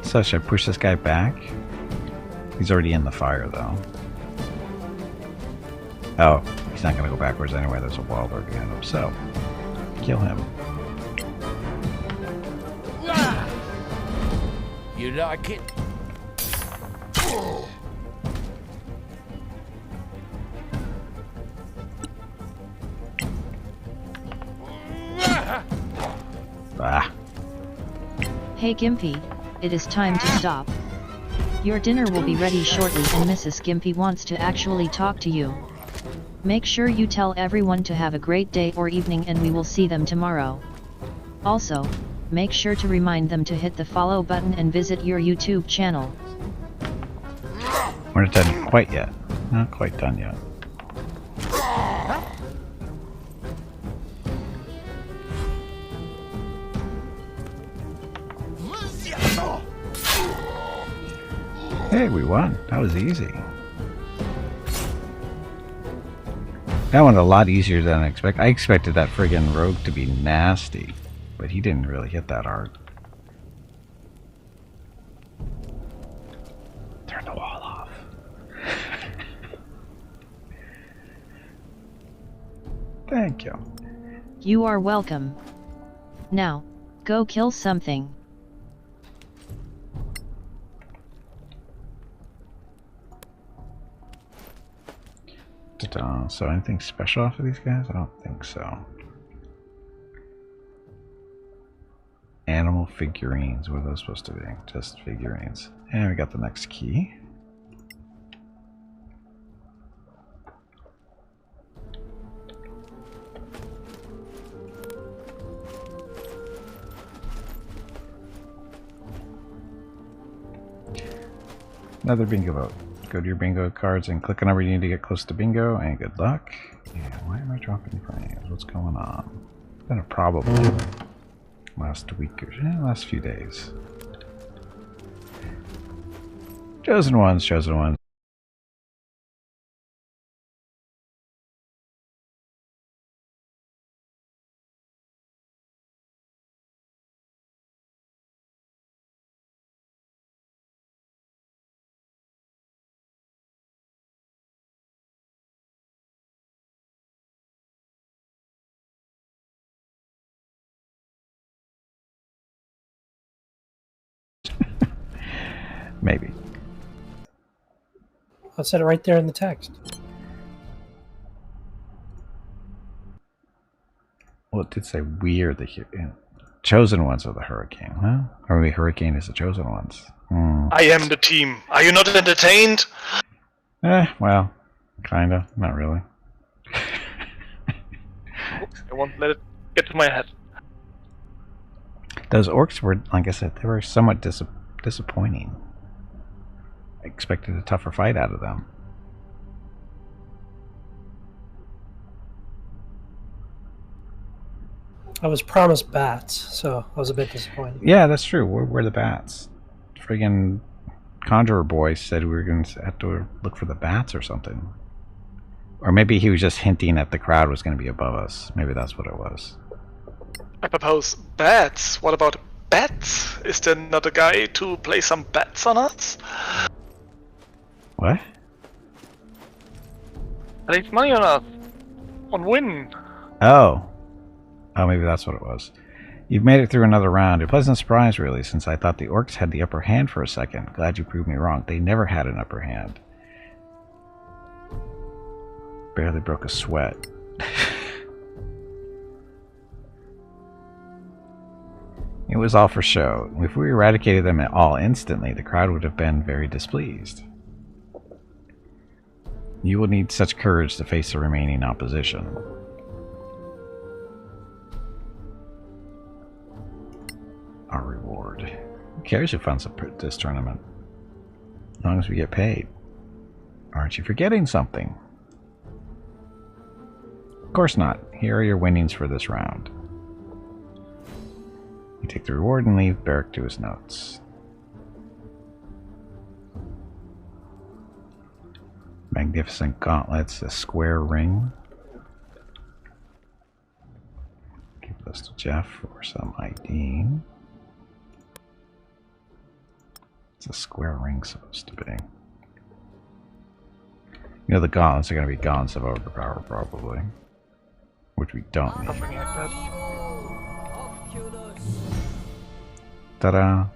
So should I push this guy back? He's already in the fire, though. Oh, he's not going to go backwards anyway. There's a wall there behind him. So, kill him. You like it? Ah. Hey Gimpy, it is time to stop. Your dinner will be ready shortly and Mrs. Gimpy wants to actually talk to you. Make sure you tell everyone to have a great day or evening and we will see them tomorrow. Also, make sure to remind them to hit the follow button and visit your YouTube channel. We're not done quite yet. Not quite done yet. Hey, we won. That was easy. That one a lot easier than I expected. I expected that friggin' rogue to be nasty, but he didn't really hit that hard. Turn the wall off. Thank you. You are welcome. Now, go kill something. Ta-da. So anything special off of these guys? I don't think so. Animal figurines. What are those supposed to be? Just figurines. And we got the next key. Another bingo vote. Go to your bingo cards and click a number you need to get close to bingo, and good luck. Yeah, why am I dropping frames? What's going on? It's been a problem last week or last few days. Chosen ones, chosen ones. Maybe. I said it right there in the text. Well, it did say we are the chosen ones of the hurricane, huh? Or maybe hurricane is the chosen ones. I am the team. Are you not entertained? Well, kinda. Not really. I won't let it get to my head. Those orcs were, like I said, they were somewhat disappointing. I expected a tougher fight out of them. I was promised bats, so I was a bit disappointed. Yeah, that's true. Where the bats? Friggin' Conjurer Boy said we were going to have to look for the bats or something. Or maybe he was just hinting at the crowd was going to be above us. Maybe that's what it was. I propose bats. What about bats? Is there not a guy to play some bats on us? What? Place money on us. On win. Oh. Oh, maybe that's what it was. You've made it through another round. A pleasant surprise, really, since I thought the orcs had the upper hand for a second. Glad you proved me wrong. They never had an upper hand. Barely broke a sweat. It was all for show. If we eradicated them at all instantly, the crowd would have been very displeased. You will need such courage to face the remaining opposition. Our reward. Who cares who funds this tournament? As long as we get paid. Aren't you forgetting something? Of course not. Here are your winnings for this round. You take the reward and leave Beric to his notes. Magnificent gauntlets, a square ring. Give those to Jeff for some ID. It's a square ring supposed to be. You know the gauntlets are going to be gauntlets of overpower probably. Which we don't need. Something like that. Ta-da!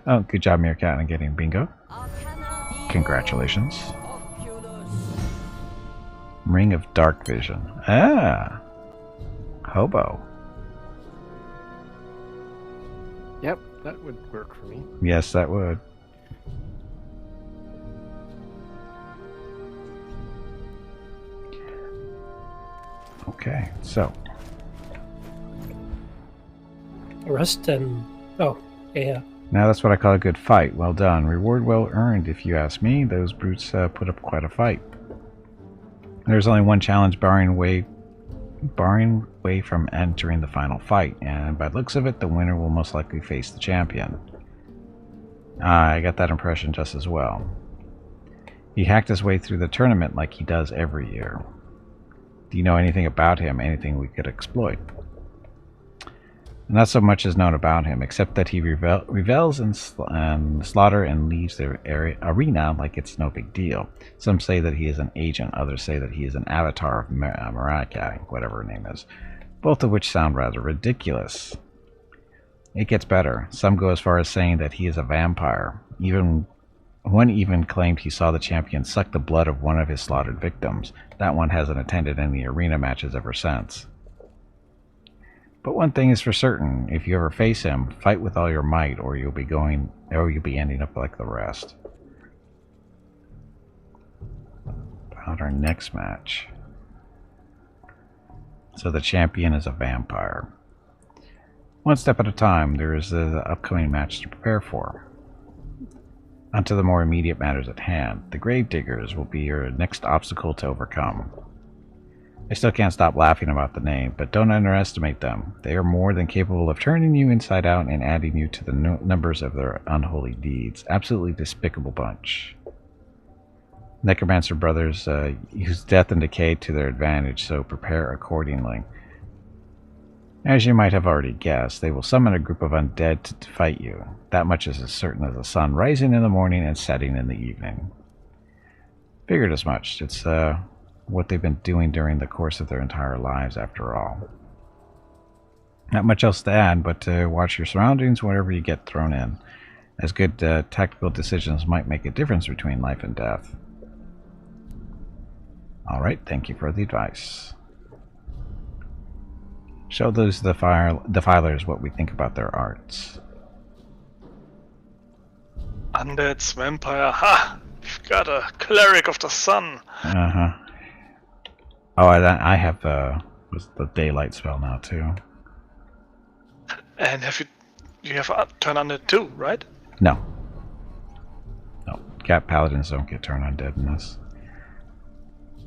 Oh, good job, Meerkat, on getting bingo. Congratulations. Ring of Dark Vision. Ah! Hobo. Yep, that would work for me. Yes, that would. Okay, so. Rest and... Oh, yeah. Now that's what I call a good fight. Well done. Reward well earned, if you ask me. Those brutes put up quite a fight. There's only one challenge barring way from entering the final fight, and by the looks of it, the winner will most likely face the champion. I got that impression just as well. He hacked his way through the tournament like he does every year. Do you know anything about him? Anything we could exploit? Not so much is known about him, except that he revels in slaughter and leaves the arena like it's no big deal. Some say that he is an agent, others say that he is an avatar of Marika, whatever her name is, both of which sound rather ridiculous. It gets better. Some go as far as saying that he is a vampire. One even claimed he saw the champion suck the blood of one of his slaughtered victims. That one hasn't attended any arena matches ever since. But one thing is for certain, if you ever face him, fight with all your might or you'll be ending up like the rest. About our next match. So the champion is a vampire. One step at a time, there is the upcoming match to prepare for. Onto the more immediate matters at hand. The Gravediggers will be your next obstacle to overcome. I still can't stop laughing about the name, but don't underestimate them. They are more than capable of turning you inside out and adding you to the numbers of their unholy deeds. Absolutely despicable bunch. Necromancer brothers use death and decay to their advantage, so prepare accordingly. As you might have already guessed, they will summon a group of undead to fight you. That much is as certain as the sun rising in the morning and setting in the evening. Figured as much. It's what they've been doing during the course of their entire lives, after all. Not much else to add, but to watch your surroundings whenever you get thrown in, as good tactical decisions might make a difference between life and death. Alright, thank you for the advice. Show those defilers what we think about their arts. Undead's vampire. Ha! We've got a cleric of the sun. Uh-huh. Oh, I have the daylight spell now too. And you have turn undead too, right? No. No. Cat paladins don't get turned undead in this.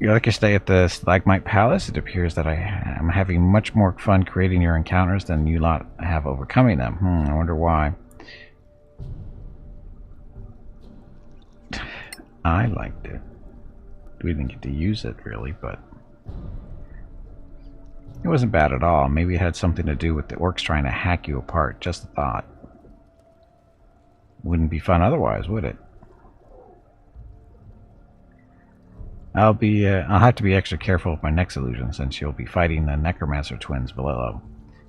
You'd like to stay at the Stalagmite Palace? It appears that I am having much more fun creating your encounters than you lot have overcoming them. I wonder why. I liked it. We didn't get to use it, really, but it wasn't bad at all. Maybe it had something to do with the orcs trying to hack you apart. Just a thought. Wouldn't be fun otherwise, would it? I'll have to be extra careful with my next illusion, since you'll be fighting the Necromancer twins below.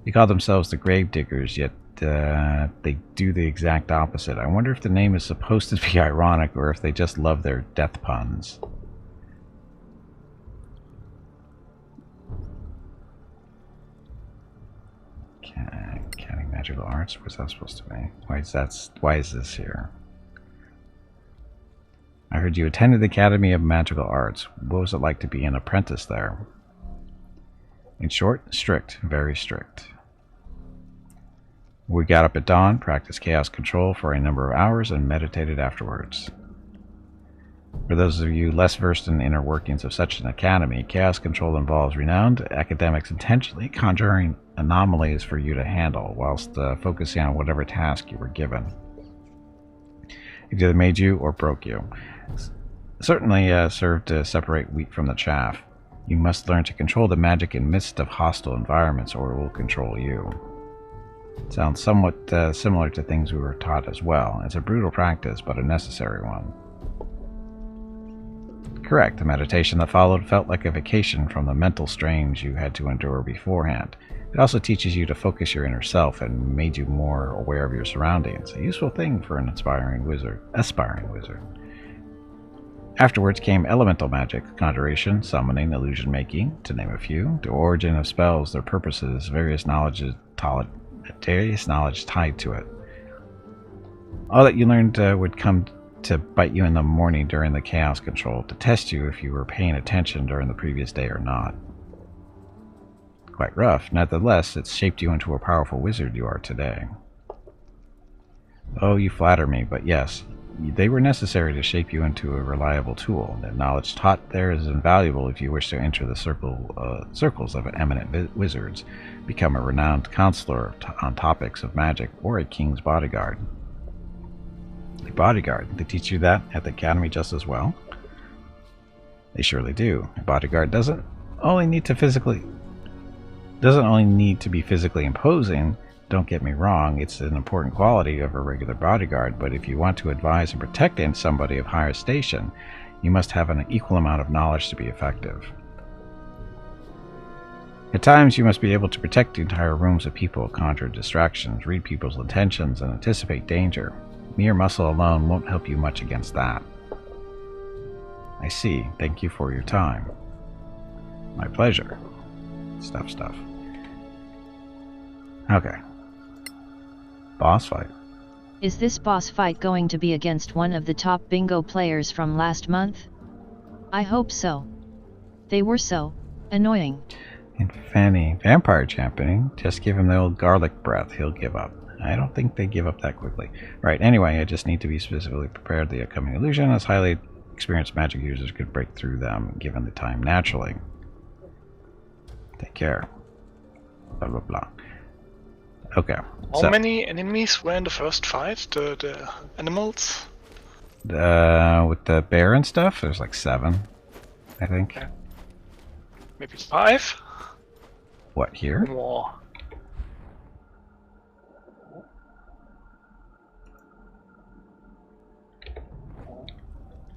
They call themselves the Gravediggers, yet they do the exact opposite. I wonder if the name is supposed to be ironic, or if they just love their death puns. Okay, counting magical arts. What's that supposed to be? Why is this here? I heard you attended the Academy of Magical Arts. What was it like to be an apprentice there? In short, strict. Very strict. We got up at dawn, practiced chaos control for a number of hours, and meditated afterwards. For those of you less versed in the inner workings of such an academy, chaos control involves renowned academics intentionally conjuring anomalies for you to handle, whilst focusing on whatever task you were given. It either made you or broke you. Certainly served to separate wheat from the chaff. You must learn to control the magic in midst of hostile environments, or it will control you. Sounds somewhat similar to things we were taught as well. It's a brutal practice, but a necessary one. Correct. The meditation that followed felt like a vacation from the mental strains you had to endure beforehand. It also teaches you to focus your inner self and made you more aware of your surroundings. A useful thing for an aspiring wizard. Afterwards came elemental magic, conjuration, summoning, illusion making, to name a few. The origin of spells, their purposes, various knowledge tied to it. All that you learned would come to bite you in the morning during the chaos control, to test you if you were paying attention during the previous day or not. Quite rough. Nevertheless, it's shaped you into a powerful wizard you are today. Oh, you flatter me, but yes, they were necessary to shape you into a reliable tool. The knowledge taught there is invaluable if you wish to enter the circles of eminent wizards, become a renowned counselor on topics of magic, or a king's bodyguard. A bodyguard, they teach you that at the academy just as well? They surely do. A bodyguard doesn't only need to be physically imposing. Don't get me wrong, it's an important quality of a regular bodyguard, but if you want to advise and protect somebody of higher station, you must have an equal amount of knowledge to be effective. At times, you must be able to protect entire rooms of people, conjure distractions, read people's intentions, and anticipate danger. Mere muscle alone won't help you much against that. I see. Thank you for your time. My pleasure. Stuff. Okay. Boss fight. Is this boss fight going to be against one of the top bingo players from last month? I hope so. They were so annoying. And Fanny, vampire championing, just give him the old garlic breath, he'll give up. I don't think they give up that quickly. Right, anyway, I just need to be specifically prepared for the upcoming illusion, as highly experienced magic users could break through them, given the time naturally. Take care. Blah, blah, blah. Okay. How many enemies were in the first fight? The animals? With the bear and stuff, there's like 7, I think. Okay. Maybe 5? What, here? More.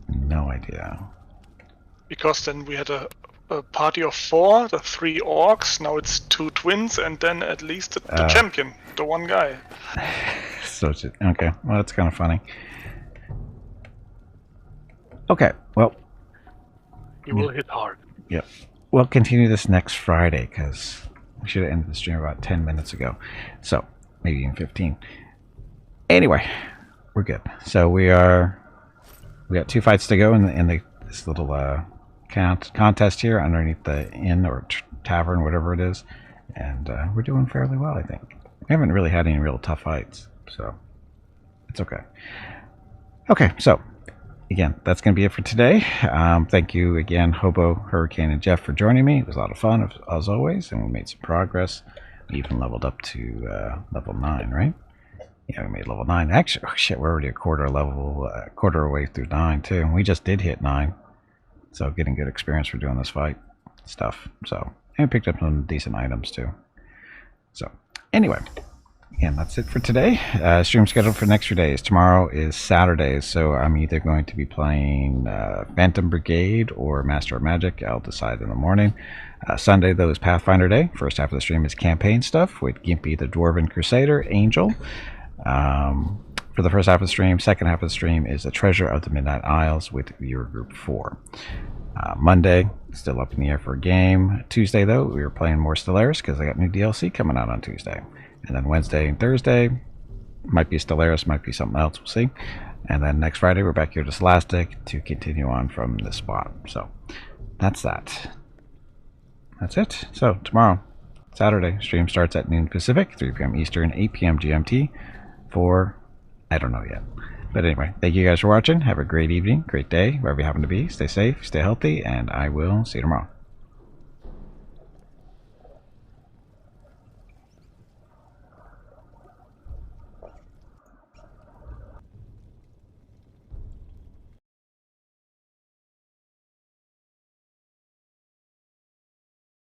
No idea. Because then we had a party of 4, the 3 orcs, now it's 2 twins, and then at least the champion, the one guy. So, okay, well, that's kind of funny. Okay, well. You will hit hard. Yep. We'll continue this next Friday, because we should have ended the stream about 10 minutes ago. So, maybe even 15. Anyway, we're good. So we got 2 fights to go in this little contest here underneath the inn or tavern, whatever it is. And we're doing fairly well, I think. We haven't really had any real tough fights, so it's okay. Okay, so again, that's going to be it for today. Thank you again, Hobo, Hurricane, and Jeff for joining me. It was a lot of fun, as always, and we made some progress. We even leveled up to level 9, right? Yeah, we made level 9. Actually, oh shit, we're already a quarter way through 9, too. We just did hit 9. So getting good experience for doing this fight stuff. So, and picked up some decent items, too. So, anyway. Again, that's it for today. Stream scheduled for next few days. Tomorrow is Saturday, so I'm either going to be playing Phantom Brigade or Master of Magic. I'll decide in the morning. Sunday, though, is Pathfinder Day. First half of the stream is campaign stuff with Gimpy the Dwarven Crusader, Angel. For the first half of the stream. Second half of the stream is the Treasure of the Midnight Isles with viewer group 4. Monday, still up in the air for a game. Tuesday, though, we were playing more Stellaris because I got new DLC coming out on Tuesday. And then Wednesday and Thursday, might be Stellaris, might be something else, we'll see. And then next Friday, we're back here to Scholastic to continue on from this spot. So, that's that. That's it. So, tomorrow, Saturday, stream starts at noon Pacific, 3 p.m. Eastern, 8 p.m. GMT for, I don't know yet. But anyway, thank you guys for watching. Have a great evening, great day, wherever you happen to be. Stay safe, stay healthy, and I will see you tomorrow.